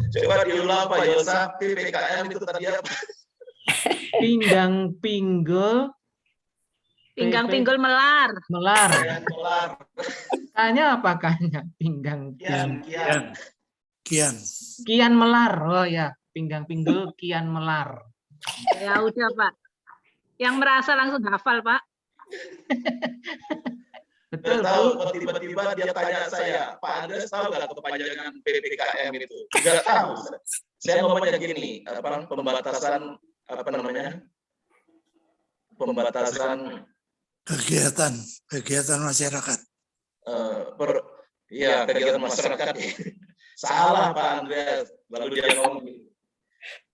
Coba diulang Pak Yosa, PPKM itu tadi apa? Pinggang pinggul Pinggang-pinggul melar. melar. Kian melar. Tanya apa kayaknya? Pinggang Kian. kian melar. Oh ya, pinggang pinggul kian melar. Ya udah, Pak. Yang merasa langsung hafal, Pak. Betul, Nggak tahu, Bu. tiba-tiba dia tanya saya, Pak Andreas tahu nggak kepanjangan PPKM itu? Nggak tahu. Saya ngomongnya gini, pembatasan pembatasan kegiatan masyarakat. Kegiatan masyarakat. Salah Pak Andreas. Lalu dia ngomong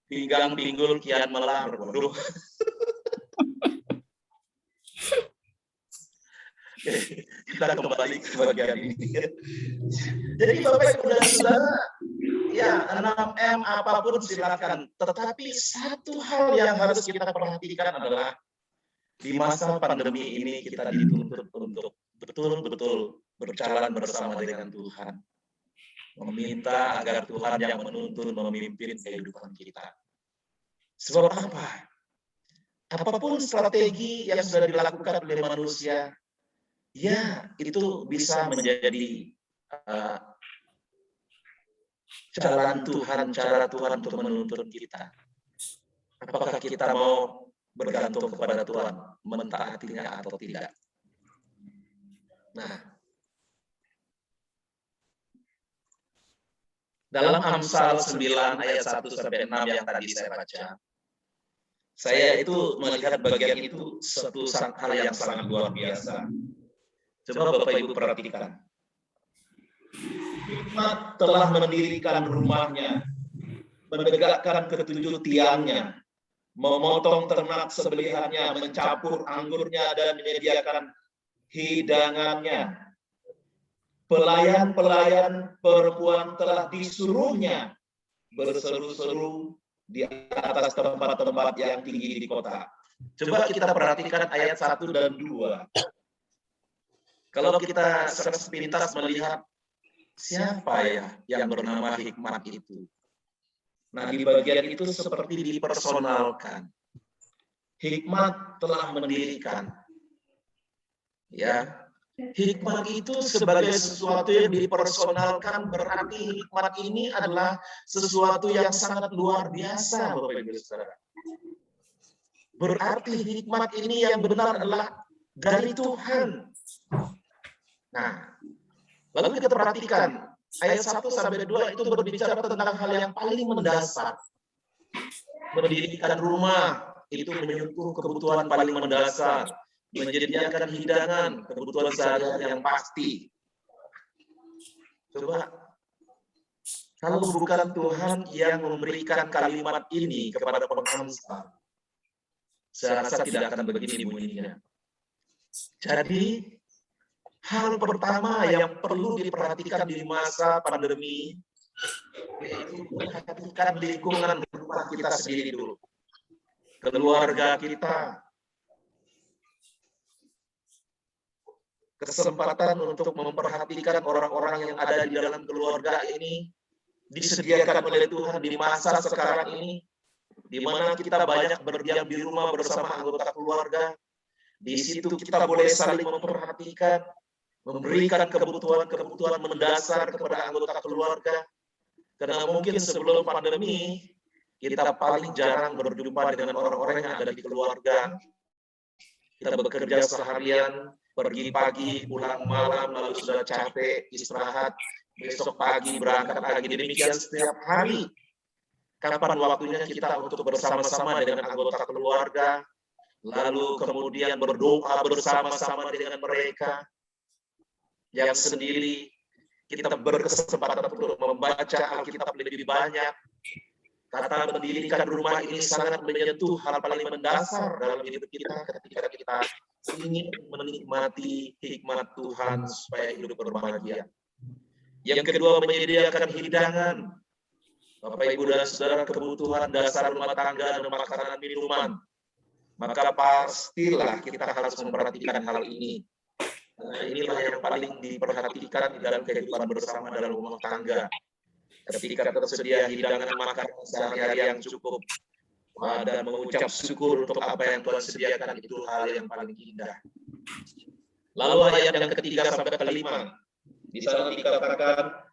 pinggang pinggul kian melar. Waduh. Kita kembali ke bagian ini. Jadi Bapak Ibu dan Saudara, ya 6M apapun silakan. Tetapi satu hal yang harus kita perhatikan adalah di masa pandemi ini kita dituntut untuk betul-betul berjalan bersama dengan Tuhan. Meminta agar Tuhan yang menuntun memimpin kehidupan kita. Sebab apa? Apapun strategi yang sudah dilakukan oleh manusia, ya, itu bisa menjadi jalan Tuhan, cara Tuhan untuk menuntun kita. Apakah kita mau bergantung kepada Tuhan, mentaatinya atau tidak? Nah, dalam Amsal 9 ayat 1-6 yang tadi saya baca, saya itu melihat bagian itu satu hal yang sangat luar biasa. Coba Bapak Ibu perhatikan. Hikmat telah mendirikan rumahnya, menegakkan ketujuh tiangnya, memotong ternak sembelihannya, mencapur anggurnya, dan menyediakan hidangannya. Pelayan-pelayan perempuan telah disuruhnya berseru-seru di atas tempat-tempat yang tinggi di kota. Coba kita perhatikan ayat 1 dan 2. Kalau kita sepintas melihat siapa ya yang bernama Hikmat itu. Nah, di bagian itu seperti dipersonalkan. Hikmat telah mendirikan. Ya, hikmat itu sebagai sesuatu yang dipersonalkan, berarti hikmat ini adalah sesuatu yang sangat luar biasa, Bapak Ibu Saudara. Berarti hikmat ini yang benar adalah dari Tuhan. Nah, lalu kita perhatikan ayat 1-2 itu berbicara tentang hal yang paling mendasar. Mendirikan rumah itu menyukuh kebutuhan paling mendasar, menyediakan hidangan, kebutuhan sehari-hari yang pasti. Coba, kalau bukan Tuhan yang memberikan kalimat ini kepada pembangsa, saya rasa tidak akan begini bunyinya. Jadi, hal pertama yang perlu diperhatikan di masa pandemi, yaitu perhatikan lingkungan rumah kita sendiri dulu. Keluarga kita. Kesempatan untuk memperhatikan orang-orang yang ada di dalam keluarga ini disediakan oleh Tuhan di masa sekarang ini, di mana kita banyak berdiam di rumah bersama anggota keluarga. Di situ kita boleh saling memperhatikan, memberikan kebutuhan-kebutuhan mendasar kepada anggota keluarga. Karena mungkin sebelum pandemi, kita paling jarang berjumpa dengan orang-orang yang ada di keluarga. Kita bekerja seharian, pergi pagi, pulang malam, lalu sudah capek, istirahat, besok pagi berangkat lagi. Demikian setiap hari. Kapan waktunya kita untuk bersama-sama dengan anggota keluarga, lalu kemudian berdoa bersama-sama dengan mereka. Yang sendiri, kita berkesempatan untuk membaca Alkitab lebih banyak. Kata pendidikan rumah ini sangat menyentuh hal paling mendasar dalam hidup kita ketika kita ingin menikmati hikmat Tuhan supaya hidup berbahagia. Yang kedua, menyediakan hidangan. Bapak, Ibu, dan Saudara, kebutuhan dasar rumah tangga dan makanan minuman. Maka pastilah kita harus memperhatikan hal ini. Nah, inilah yang paling diperhatikan di dalam kehidupan bersama dalam rumah tangga. Ketika tersedia hidangan makanan sehari-hari yang cukup, dan mengucap syukur untuk apa yang Tuhan sediakan, itu hal yang paling indah. Lalu ayat yang ketiga sampai kelima, di sana dikatakan,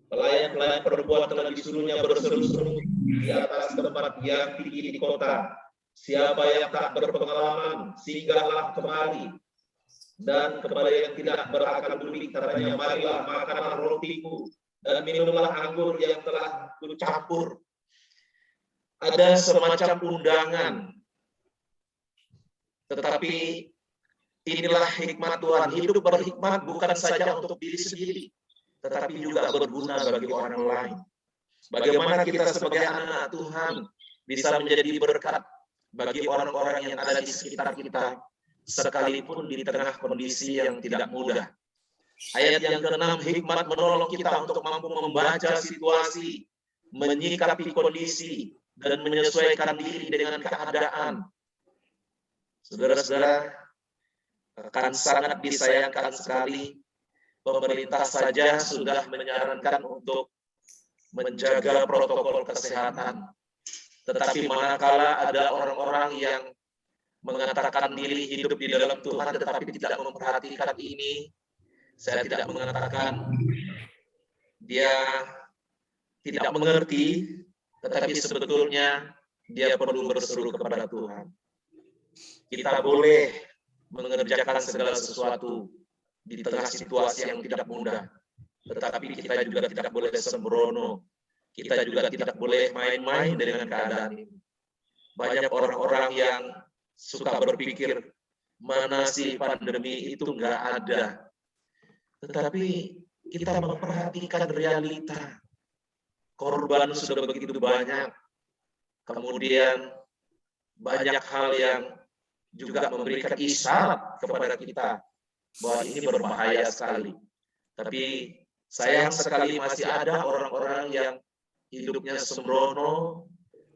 pelayan-pelayan perempuan telah disuruhnya berseru-seru di atas tempat yang tinggi di kota. Siapa yang tak berpengalaman, singgahlah kemari. Dan kepada yang tidak berakal budi, katanya, marilah makanlah rotiku, dan minumlah anggur yang telah kucampur. Ada semacam undangan. Tetapi inilah hikmat Tuhan. Hidup berhikmat bukan saja untuk diri sendiri, tetapi juga berguna bagi orang lain. Bagaimana kita sebagai anak Tuhan bisa menjadi berkat bagi orang-orang yang ada di sekitar kita, sekalipun di tengah kondisi yang tidak mudah. Ayat yang ke-6, hikmat menolong kita untuk mampu membaca situasi, menyikapi kondisi, dan menyesuaikan diri dengan keadaan. Saudara-saudara, akan sangat disayangkan sekali, pemerintah saja sudah menyarankan untuk menjaga protokol kesehatan. Tetapi manakala ada orang-orang yang mengatakan diri hidup di dalam Tuhan, tetapi tidak memperhatikan ini, saya tidak mengatakan dia tidak mengerti, tetapi sebetulnya dia perlu berseru kepada Tuhan. Kita boleh mengerjakan segala sesuatu di tengah situasi yang tidak mudah, tetapi kita juga tidak boleh sembrono. Kita juga tidak boleh main-main dengan keadaan ini. Banyak orang-orang yang suka berpikir, mana sih pandemi itu nggak ada. Tetapi kita memperhatikan realita. Korban sudah begitu banyak. Kemudian banyak hal yang juga memberikan isyarat kepada kita bahwa ini berbahaya sekali. Tapi sayang sekali masih ada orang-orang yang hidupnya sembrono,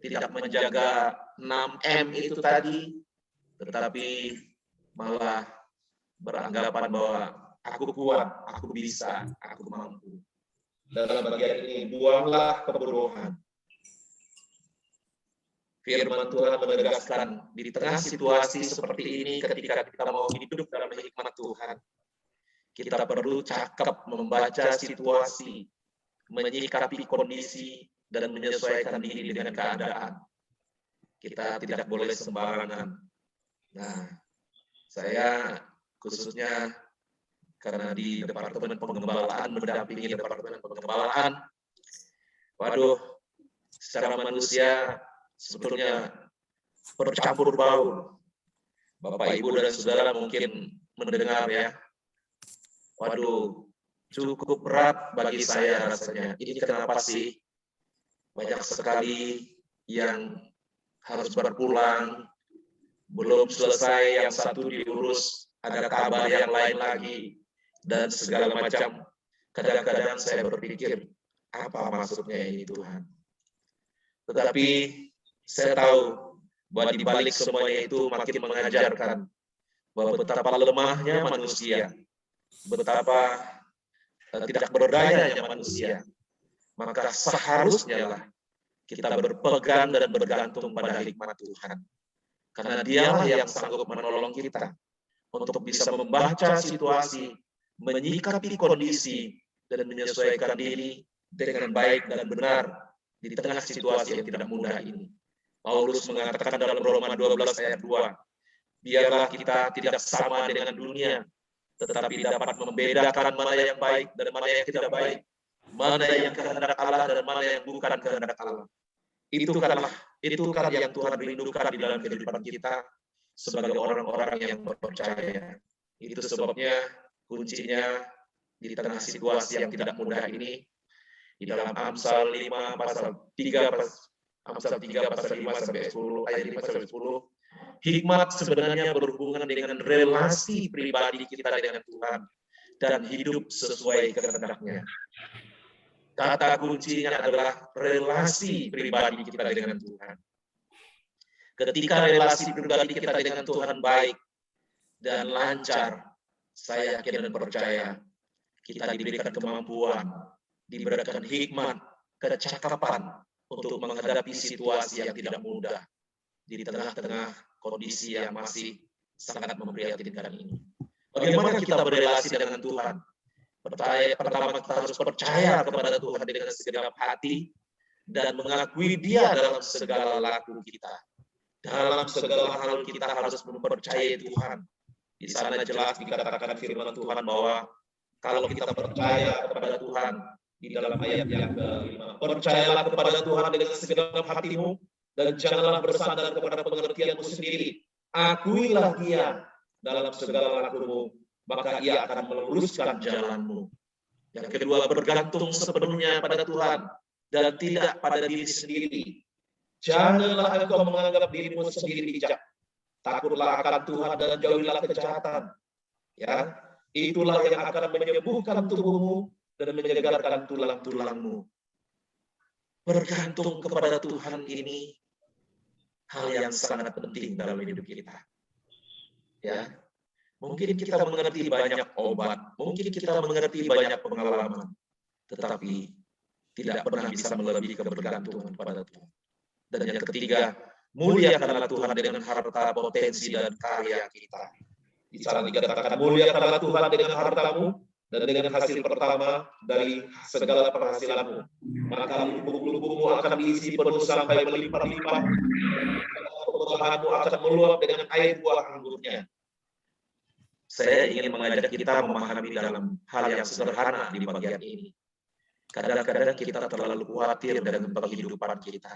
tidak menjaga 6M itu tadi, tetapi malah beranggapan bahwa aku kuat, aku bisa, aku mampu. Dalam bagian ini, buanglah kebodohan. Firman Tuhan menegaskan, di tengah situasi seperti ini, ketika kita mau hidup dalam hikmat Tuhan, kita perlu cakap membaca situasi, menyikapi kondisi, dan menyesuaikan diri dengan keadaan. Kita tidak boleh sembarangan. Nah, saya khususnya karena di Departemen Pengembalaan, mendampingi Departemen Pengembalaan, waduh, secara manusia sebetulnya bercampur baur. Bapak, Ibu, dan Saudara mungkin mendengar ya, waduh, cukup berat bagi saya rasanya. Ini kenapa sih banyak sekali yang harus berpulang, belum selesai yang satu diurus, ada kabar yang lain lagi, dan segala macam. Kadang-kadang saya berpikir, apa maksudnya ini Tuhan? Tetapi saya tahu bahwa di balik semuanya itu makin mengajarkan bahwa betapa lemahnya manusia, betapa tidak berdayanya manusia. Maka seharusnya lah kita berpegang dan bergantung pada hikmat Tuhan. Karena dialah yang sanggup menolong kita untuk bisa membaca situasi, menyikapi kondisi, dan menyesuaikan diri dengan baik dan benar di tengah situasi yang tidak mudah ini. Paulus mengatakan dalam Roma 12 ayat 2, biarlah kita tidak sama dengan dunia, tetapi dapat membedakan mana yang baik dan mana yang tidak baik, mana yang kehendak Allah dan mana yang bukan kehendak Allah. Itu kan yang Tuhan rindukan di dalam kehidupan kita sebagai orang-orang yang percaya. Itu sebabnya kuncinya di tengah situasi yang tidak mudah ini, di dalam Amsal 5 pasal 3 pasal 5 sampai 10 ayat 5 sampai 10, hikmat sebenarnya berhubungan dengan relasi pribadi kita dengan Tuhan dan hidup sesuai kehendak-Nya. Kata kuncinya adalah relasi pribadi kita dengan Tuhan. Ketika relasi pribadi kita dengan Tuhan baik dan lancar, saya yakin dan percaya kita diberikan kemampuan, diberikan hikmat, kecakapan untuk menghadapi situasi yang tidak mudah di tengah-tengah kondisi yang masih sangat memprihatinkan ini. Bagaimana kita berrelasi dengan Tuhan? Pertama kita harus percaya kepada Tuhan dengan segenap hati dan mengakui Dia dalam segala laku kita. Dalam segala hal kita harus mempercayai Tuhan. Di sana jelas dikatakan firman Tuhan bahwa kalau kita percaya kepada Tuhan, di dalam ayat yang ke-5, percayalah kepada Tuhan dengan segenap hatimu dan janganlah bersandar kepada pengertianmu sendiri. Akuilah Dia dalam segala lakumu, maka Ia akan meluruskan jalanmu. Yang kedua, bergantung sepenuhnya pada Tuhan dan tidak pada diri sendiri. Janganlah engkau menganggap dirimu sendiri bijak. Takutlah akan Tuhan dan jauhilah kejahatan. Ya, itulah yang akan menyembuhkan tubuhmu dan menyegarkan tulang-tulangmu. Bergantung kepada Tuhan ini hal yang sangat penting dalam hidup kita. Ya, mungkin kita mengerti banyak obat, mungkin kita mengerti banyak pengalaman, tetapi tidak pernah bisa melebihi kebergantungan pada Tuhan. Dan yang ketiga, muliakanlah Tuhan dengan harta, potensi, dan karya kita. Di sana dikatakan, muliakanlah Tuhan dengan hartamu dan dengan hasil pertama dari segala penghasilanmu. Maka lubuk-lubukmu akan diisi penuh sampai melimpah-limpah. Kebutuhanmu akan meluap dengan air buah anggurnya. Saya ingin mengajak kita memahami dalam hal yang sederhana di bagian ini. Kadang-kadang kita terlalu khawatir dengan kehidupan kita.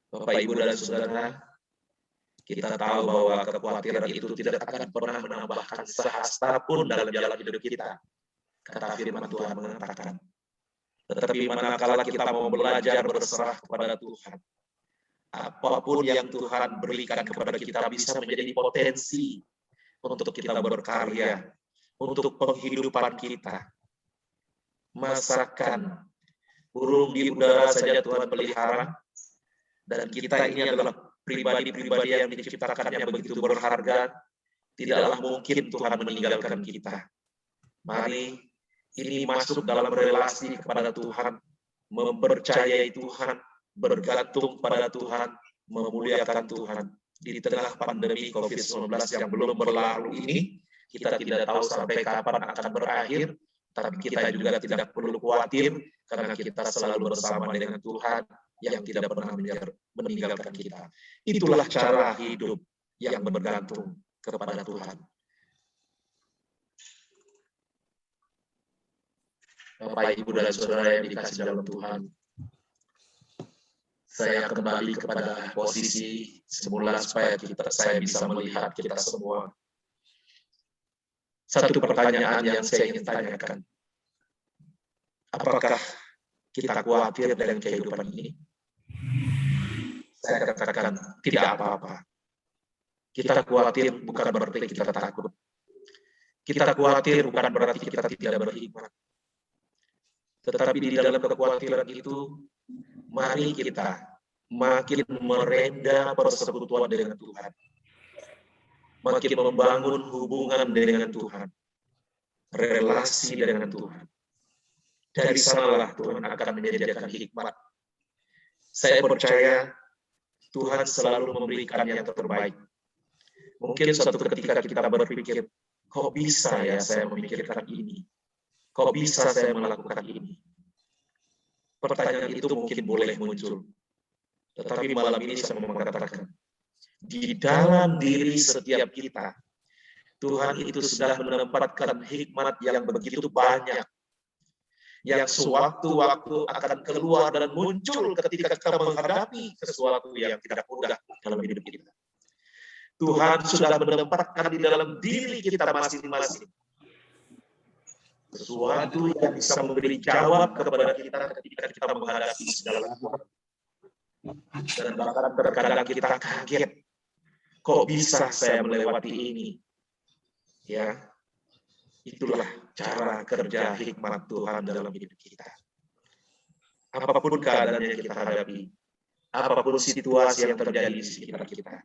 Bapak, Ibu, dan Saudara, kita tahu bahwa kekhawatiran itu tidak akan pernah menambahkan sehasta pun dalam jalan hidup kita. Kata firman Tuhan mengatakan. Tetapi manakala kita mau belajar berserah kepada Tuhan, apapun yang Tuhan berikan kepada kita bisa menjadi potensi untuk kita berkarya, untuk penghidupan kita. Masakan, burung di udara saja Tuhan pelihara, dan kita ini adalah pribadi-pribadi yang diciptakannya begitu berharga, tidaklah mungkin Tuhan meninggalkan kita. Mari ini masuk dalam relasi kepada Tuhan, mempercayai Tuhan, bergantung pada Tuhan, memuliakan Tuhan. Di tengah pandemi COVID-19 yang belum berlalu ini, kita tidak tahu sampai kapan akan berakhir, tapi kita juga tidak perlu khawatir karena kita selalu bersama dengan Tuhan yang tidak pernah meninggalkan kita. Itulah cara hidup yang bergantung kepada Tuhan. Bapak, Ibu, dan Saudara yang dikasihi dalam Tuhan, saya kembali kepada posisi semula supaya saya bisa melihat kita semua. Satu pertanyaan yang saya ingin tanyakan. Apakah kita khawatir dengan kehidupan ini? Saya katakan tidak apa-apa. Kita khawatir bukan berarti kita takut. Kita khawatir bukan berarti kita tidak berhikmat. Tetapi di dalam kekhawatiran itu, mari kita makin merenda persekutuan dengan Tuhan. Makin membangun hubungan dengan Tuhan. Relasi dengan Tuhan. Dari sanalah Tuhan akan menyediakan hikmat. Saya percaya Tuhan selalu memberikan yang terbaik. Mungkin suatu ketika kita berpikir, kok bisa ya saya memikirkan ini? Kok bisa saya melakukan ini? Pertanyaan itu mungkin boleh muncul. Tetapi malam ini saya mau mengatakan, di dalam diri setiap kita, Tuhan itu sudah menempatkan hikmat yang begitu banyak. Yang sewaktu-waktu akan keluar dan muncul ketika kita menghadapi sesuatu yang tidak mudah dalam hidup kita. Tuhan sudah menempatkan di dalam diri kita masing-masing sesuatu yang bisa memberi jawab kepada kita ketika kita menghadapi segala sesuatu. Dan bahkan terkadang kita kaget, kok bisa saya melewati ini? Ya, itulah cara kerja hikmat Tuhan dalam hidup kita. Apapun keadaan yang kita hadapi, apapun situasi yang terjadi di sekitar kita,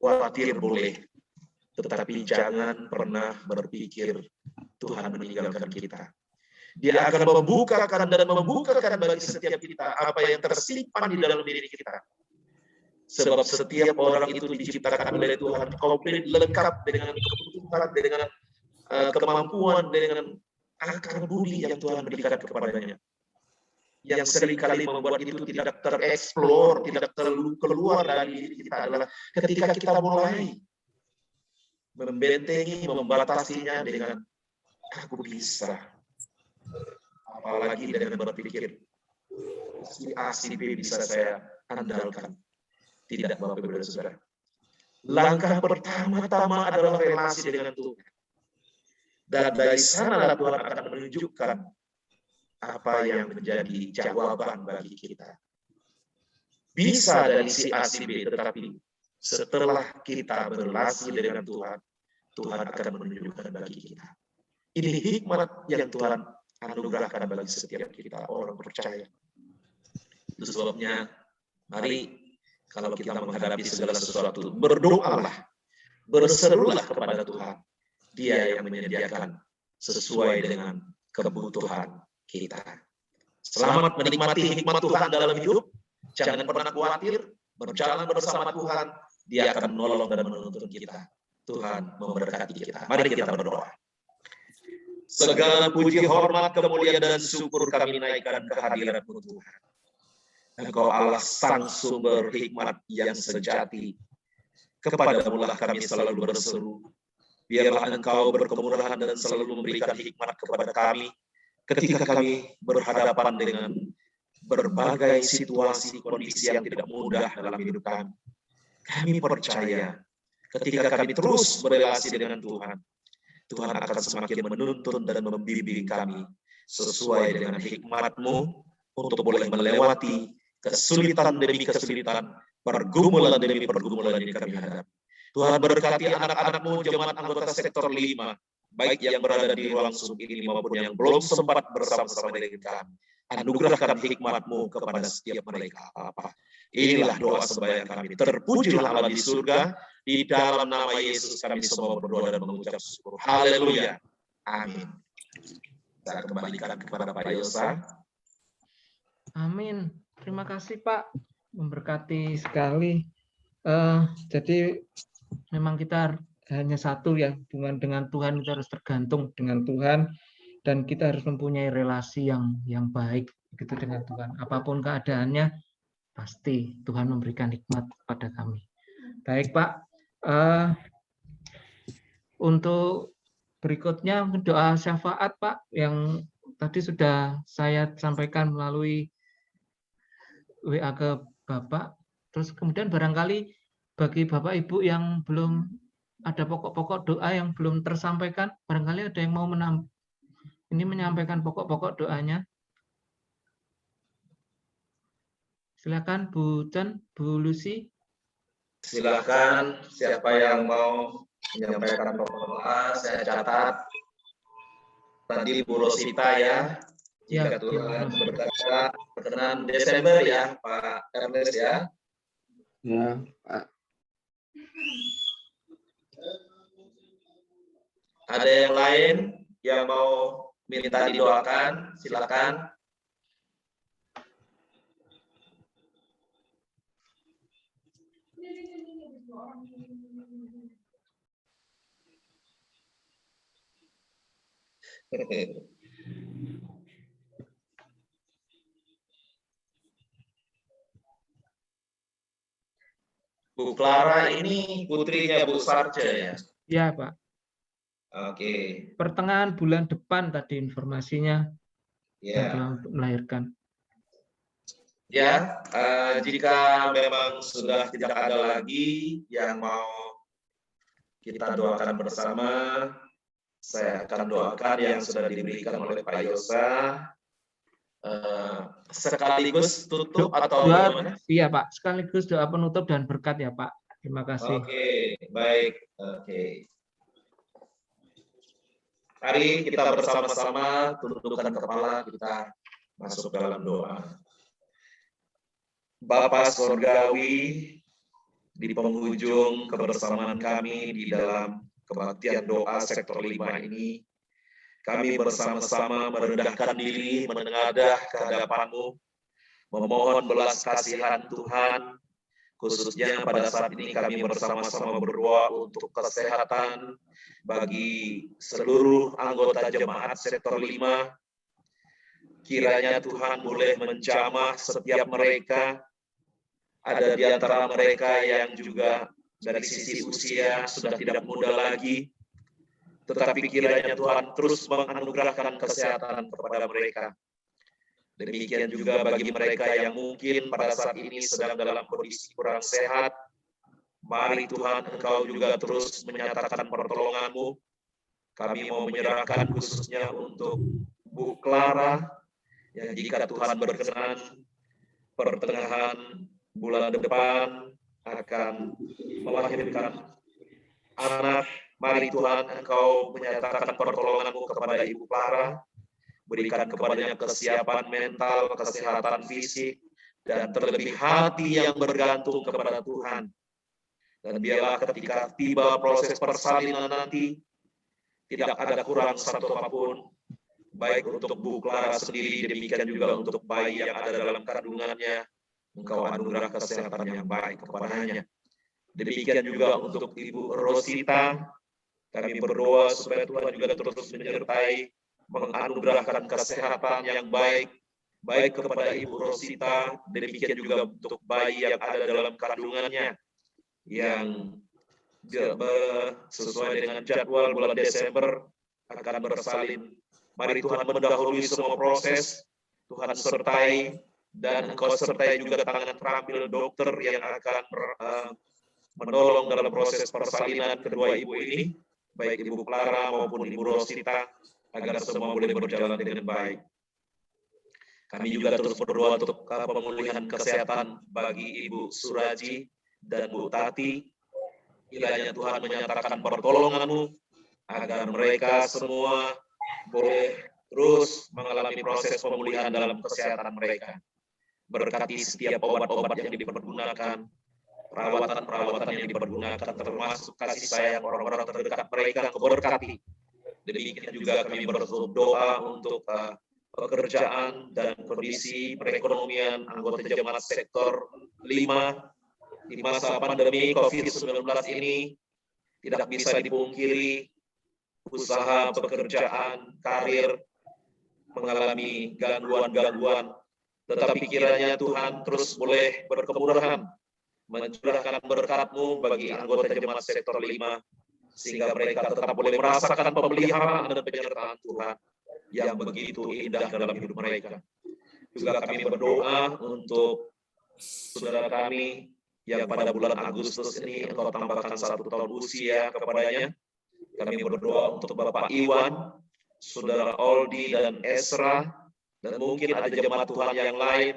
khawatir boleh, tetapi jangan pernah berpikir Tuhan meninggalkan kita. Dia akan membukakan dan membukakan bagi setiap kita apa yang tersimpan di dalam diri kita. Sebab setiap orang itu diciptakan oleh Tuhan komplit, lengkap dengan kebutuhan, dengan kemampuan, dengan akal budi yang Tuhan berikan kepadanya. Yang seringkali membuat itu tidak tereksplor, tidak keluar dari diri kita adalah ketika kita mulai membentengi, membatasinya dengan aku bisa. Apalagi dengan berpikir si A, si B bisa saya andalkan. Tidak, Bapak Ibu dan Saudara. Langkah pertama-tama adalah relasi dengan Tuhan. Dan dari sanalah Tuhan akan menunjukkan apa yang menjadi jawaban bagi kita. Bisa dari si A, si B, tetapi setelah kita berrelasi dengan Tuhan, Tuhan akan menunjukkan bagi kita. Ini hikmat yang Tuhan anugerahkan bagi setiap kita orang percaya. Itu sebabnya, mari kalau kita menghadapi segala sesuatu, berdoalah, berserulah kepada Tuhan. Dia yang menyediakan sesuai dengan kebutuhan kita. Selamat menikmati hikmat Tuhan dalam hidup. Jangan pernah khawatir, berjalan bersama Tuhan. Dia akan menolong dan menuntun kita. Tuhan memberkati kita. Mari kita berdoa. Segala puji, hormat, kemuliaan, dan syukur kami naikkan ke hadirat-Mu Tuhan. Engkau Allah sang sumber hikmat yang sejati. Kepadamu lah kami selalu berseru. Biarlah Engkau berkemurahan dan selalu memberikan hikmat kepada kami ketika kami berhadapan dengan berbagai situasi kondisi yang tidak mudah dalam hidup kami. Kami percaya ketika kami terus berrelasi dengan Tuhan, Tuhan akan semakin menuntun dan membimbing kami sesuai dengan hikmat-Mu untuk boleh melewati kesulitan demi kesulitan, pergumulan demi pergumulan yang kami hadapi. Tuhan berkati anak-anak-Mu jemaat anggota sektor 5, baik yang berada di ruang Zoom ini maupun yang belum sempat bersama-sama dengan kami. Anugerahkan hikmat-Mu kepada setiap mereka. Inilah doa sembahyang kami. Terpujilah Allah di surga, di dalam nama Yesus kami semua berdoa dan mengucap syukur. Haleluya. Amin. Saya kembalikan kepada Pak Yosa. Amin. Terima kasih Pak, memberkati sekali. Jadi memang kita hanya satu ya, hubungan dengan Tuhan, kita harus tergantung dengan Tuhan dan kita harus mempunyai relasi yang baik gitu dengan Tuhan. Apapun keadaannya, pasti Tuhan memberikan hikmat kepada kami. Baik Pak, untuk berikutnya doa syafaat Pak yang tadi sudah saya sampaikan melalui WA ke Bapak. Terus kemudian barangkali bagi Bapak Ibu yang belum ada pokok-pokok doa yang belum tersampaikan, barangkali ada yang mau menyampaikan pokok-pokok doanya. Silakan Bu Chen, Bu Lucy. Silakan siapa yang mau menyampaikan pokok doa, saya catat. Tadi Bu Rosita ya, jika Tuhan berkata perkenan Desember ya Pak Ernest ya. Ya, Pak. Ada yang lain yang mau minta didoakan, silakan. Bu Clara ini putrinya Bu Sarce ya? Ya, Pak. Oke. Pertengahan bulan depan tadi informasinya Ya. untuk melahirkan. Ya, jika memang sudah tidak ada lagi yang mau kita doakan bersama, saya akan doakan yang sudah diberikan oleh Pak Yosa. Sekaligus tutup atau bagaimana? Iya, Pak. Sekaligus doa penutup dan berkat ya, Pak. Terima kasih. Oke, baik. Oke. Mari kita bersama-sama tundukkan kepala, kita masuk dalam doa. Bapa Surgawi, di penghujung kebersamaan kami di dalam kebaktian doa sektor 5 ini, kami bersama-sama merendahkan diri, menengadah ke hadapan-Mu, memohon belas kasihan Tuhan, khususnya pada saat ini kami bersama-sama berdoa untuk kesehatan bagi seluruh anggota jemaat sektor 5. Kiranya Tuhan boleh menjamah setiap mereka. Ada di antara mereka yang juga dari sisi usia sudah tidak muda lagi, tetapi kiranya Tuhan terus menganugerahkan kesehatan kepada mereka. Demikian juga bagi mereka yang mungkin pada saat ini sedang dalam kondisi kurang sehat, mari Tuhan Engkau juga terus menyatakan pertolongan-Mu. Kami mau menyerahkan khususnya untuk Bu Clara, yang jika Tuhan berkenan pertengahan bulan depan akan melahirkan anak. Mari Tuhan Engkau menyatakan pertolongan-Mu kepada Ibu Clara, berikan kepadanya kesiapan mental, kesehatan fisik, dan terlebih hati yang bergantung kepada Tuhan. Dan biarlah ketika tiba proses persalinan nanti, tidak ada kurang satu apapun, baik untuk Bu Clara sendiri, demikian juga untuk bayi yang ada dalam kandungannya. Engkau anugerah kesehatan yang baik kepadanya. Demikian juga untuk Ibu Rosita, kami berdoa supaya Tuhan juga terus menyertai, menganugerahkan kesehatan yang baik, baik kepada Ibu Rosita, demikian juga untuk bayi yang ada dalam kandungannya, yang sesuai dengan jadwal bulan Desember akan bersalin. Mari Tuhan mendahului semua proses, Tuhan sertai, dan Engkau sertai juga tangan terampil dokter yang akan menolong dalam proses persalinan kedua ibu ini, baik Ibu Clara maupun Ibu Rosita, agar semua boleh berjalan dengan baik. Kami juga terus berdoa untuk pemulihan kesehatan bagi Ibu Suraji dan Bu Tati. Kiranya Tuhan menyatakan pertolongan-Mu, agar mereka semua boleh terus mengalami proses pemulihan dalam kesehatan mereka. Berkati setiap obat-obat yang dipergunakan, perawatan-perawatan yang dipergunakan, termasuk kasih sayang orang-orang terdekat mereka, Engkau berkati. Demikian juga kami berdoa untuk pekerjaan dan kondisi perekonomian anggota jemaat sektor 5 di masa pandemi COVID-19 ini. Tidak bisa dipungkiri, usaha, pekerjaan, karir mengalami gangguan-gangguan. Tetapi kiranya Tuhan terus boleh berkemurahan, mencurahkan berkat-Mu bagi anggota jemaat sektor 5, sehingga mereka tetap boleh merasakan pemeliharaan dan penyertaan Tuhan yang begitu indah dalam hidup mereka. Juga kami berdoa untuk saudara kami yang pada bulan Agustus ini Engkau tambahkan 1 tahun usia kepadanya. Kami berdoa untuk Bapak Iwan, saudara Oldi dan Esra, dan mungkin ada jemaat Tuhan yang lain,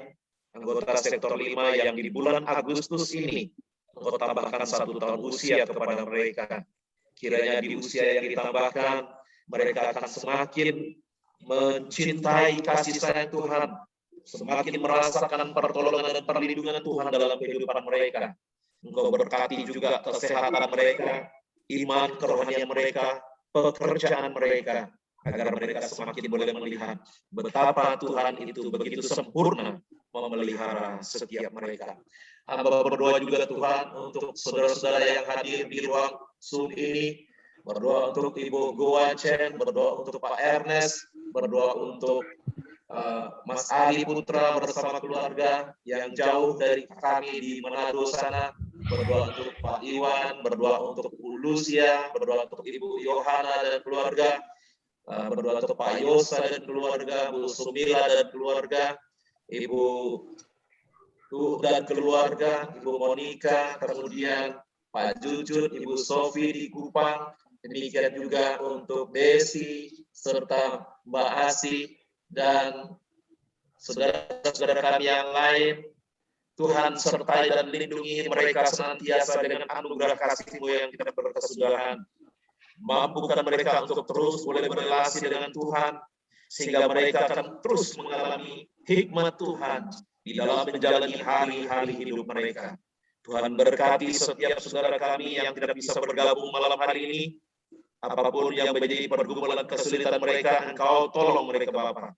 anggota sektor 5 yang di bulan Agustus ini Engkau tambahkan 1 tahun usia kepada mereka. Kiranya di usia yang ditambahkan, mereka akan semakin mencintai kasih sayang Tuhan, semakin merasakan pertolongan dan perlindungan Tuhan dalam kehidupan mereka. Engkau berkati juga kesehatan mereka, iman kerohanian mereka, pekerjaan mereka, agar mereka semakin boleh melihat betapa Tuhan itu begitu sempurna memelihara setiap mereka. Hamba berdoa juga Tuhan untuk saudara-saudara yang hadir di ruang Zoom ini, berdoa untuk Ibu Goa Chen, berdoa untuk Pak Ernest, berdoa untuk Mas Ali Putra bersama keluarga yang jauh dari kami di Manado sana, berdoa untuk Pak Iwan, berdoa untuk Bu Lucia, berdoa untuk Ibu Yohana dan keluarga, berdoa untuk Pak Yosa dan keluarga, Bu Sumila dan keluarga, Ibu dan keluarga, Ibu Monica, kemudian Pak Jujun, Ibu Sofi di Kupang, demikian juga untuk Desi, serta Mbak Asi, dan saudara-saudara kami yang lain. Tuhan sertai dan lindungi mereka senantiasa dengan anugerah kasih-Mu yang tidak berkesudahan. Mampukan mereka untuk terus boleh berelasi dengan Tuhan, sehingga mereka akan terus mengalami hikmat Tuhan di dalam menjalani hari-hari hidup mereka. Tuhan berkati setiap saudara kami yang tidak bisa bergabung malam hari ini. Apapun yang menjadi pergumulan kesulitan mereka, Engkau tolong mereka Bapa.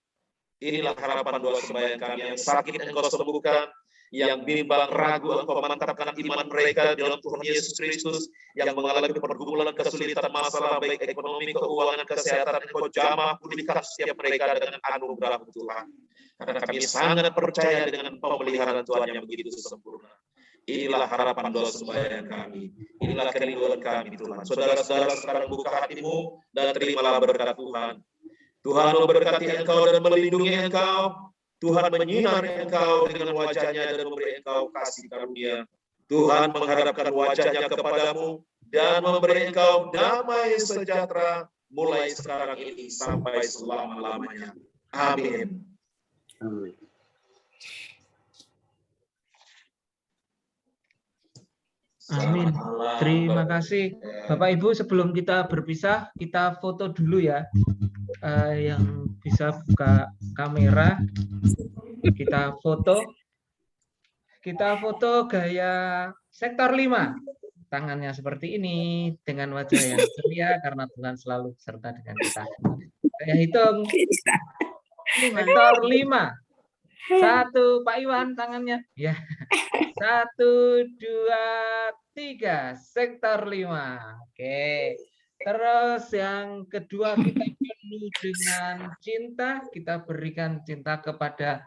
Inilah harapan doa sembahyang kami. Yang sakit Engkau sembuhkan, yang bimbang ragu Engkau mantapkan iman mereka dalam Tuhan Yesus Kristus, yang mengalami pergumulan kesulitan masalah baik ekonomi, keuangan, kesehatan, Engkau jamah pulihkan setiap mereka dengan anugerah Tuhan. Karena kami sangat percaya dengan pemeliharaan Tuhan yang begitu sempurna. Inilah harapan doa sembahyang kami. Inilah kerinduan kami Tuhan. Saudara-saudara sekarang buka hatimu dan terimalah berkat Tuhan. Tuhan memberkati engkau dan melindungi engkau. Tuhan menyinari engkau dengan wajahnya dan memberi engkau kasih karunia. Tuhan menghadapkan wajahnya kepadamu dan memberi engkau damai sejahtera mulai sekarang ini sampai selama-lamanya. Amin. Amin. Amin. Terima kasih. Bapak Ibu, sebelum kita berpisah, kita foto dulu ya. Yang bisa buka kamera, kita foto. Kita foto gaya sektor 5. Tangannya seperti ini, dengan wajah yang ceria karena Tuhan selalu beserta dengan kita. Saya hitung. Sektor 5. 1, Pak Iwan tangannya. Ya. 1, 2, 3. Sektor 5. Oke. Terus yang kedua, kita penuh dengan cinta. Kita berikan cinta kepada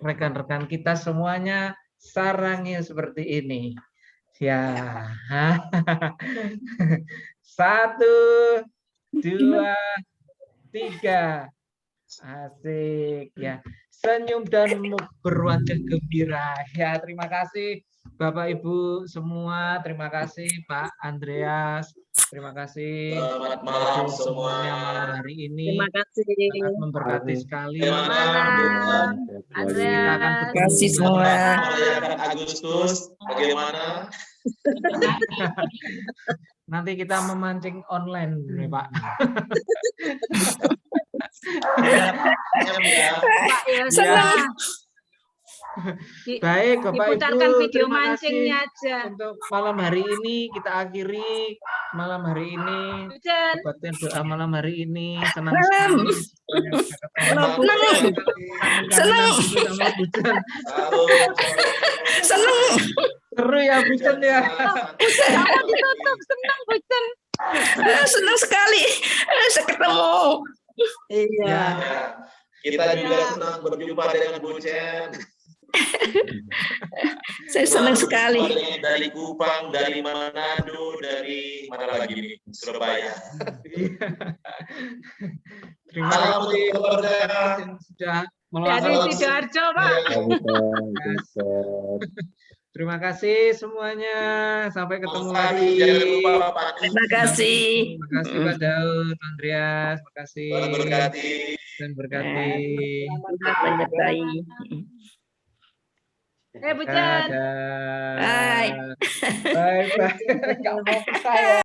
rekan-rekan kita semuanya. Sarangnya seperti ini. Ya. 1, 2, 3. Asik ya. Senyum dan berwajah gembira. Ya, terima kasih Bapak Ibu semua. Terima kasih Pak Andreas. Terima kasih. Selamat malam semuanya malam hari ini. Terima kasih. Sangat memberkati sekali. Malam. Kita akan Terima kasih bertemu semua. merayakan Agustus. Bagaimana? Nanti kita memancing online nih, Pak. Pak Yosa. Baik, Bapak Diputarkan Ibu, video terima mancingnya kasih aja. untuk malam hari ini. Kita akhiri malam hari ini. Hujan. Buatkan doa malam hari ini. Senang sekali. Senang. Senang. Seru ya, Bucen ya. Kamu ditutup, senang Hujan. Senang sekali. Bisa ketemu. Iya. Kita juga senang berjumpa dengan Bu Chen. Saya senang sekali. Dari Kupang, dari Manado, dari mana lagi nih? Surabaya. Terima Salam kasih keluarga. yang sudah Dari meluangkan. Sidoarjo, Pak. Terima kasih semuanya. Sampai ketemu Mas Ali, lagi. jangan lupa Pak. Terima kasih. Terima kasih Pak Daud, Pak Andreas. Terima kasih. Tuhan berkati. Dan berkati. Tuhan menyertai. Bu Jen. Bye. Bye bye. Nggak mau percaya.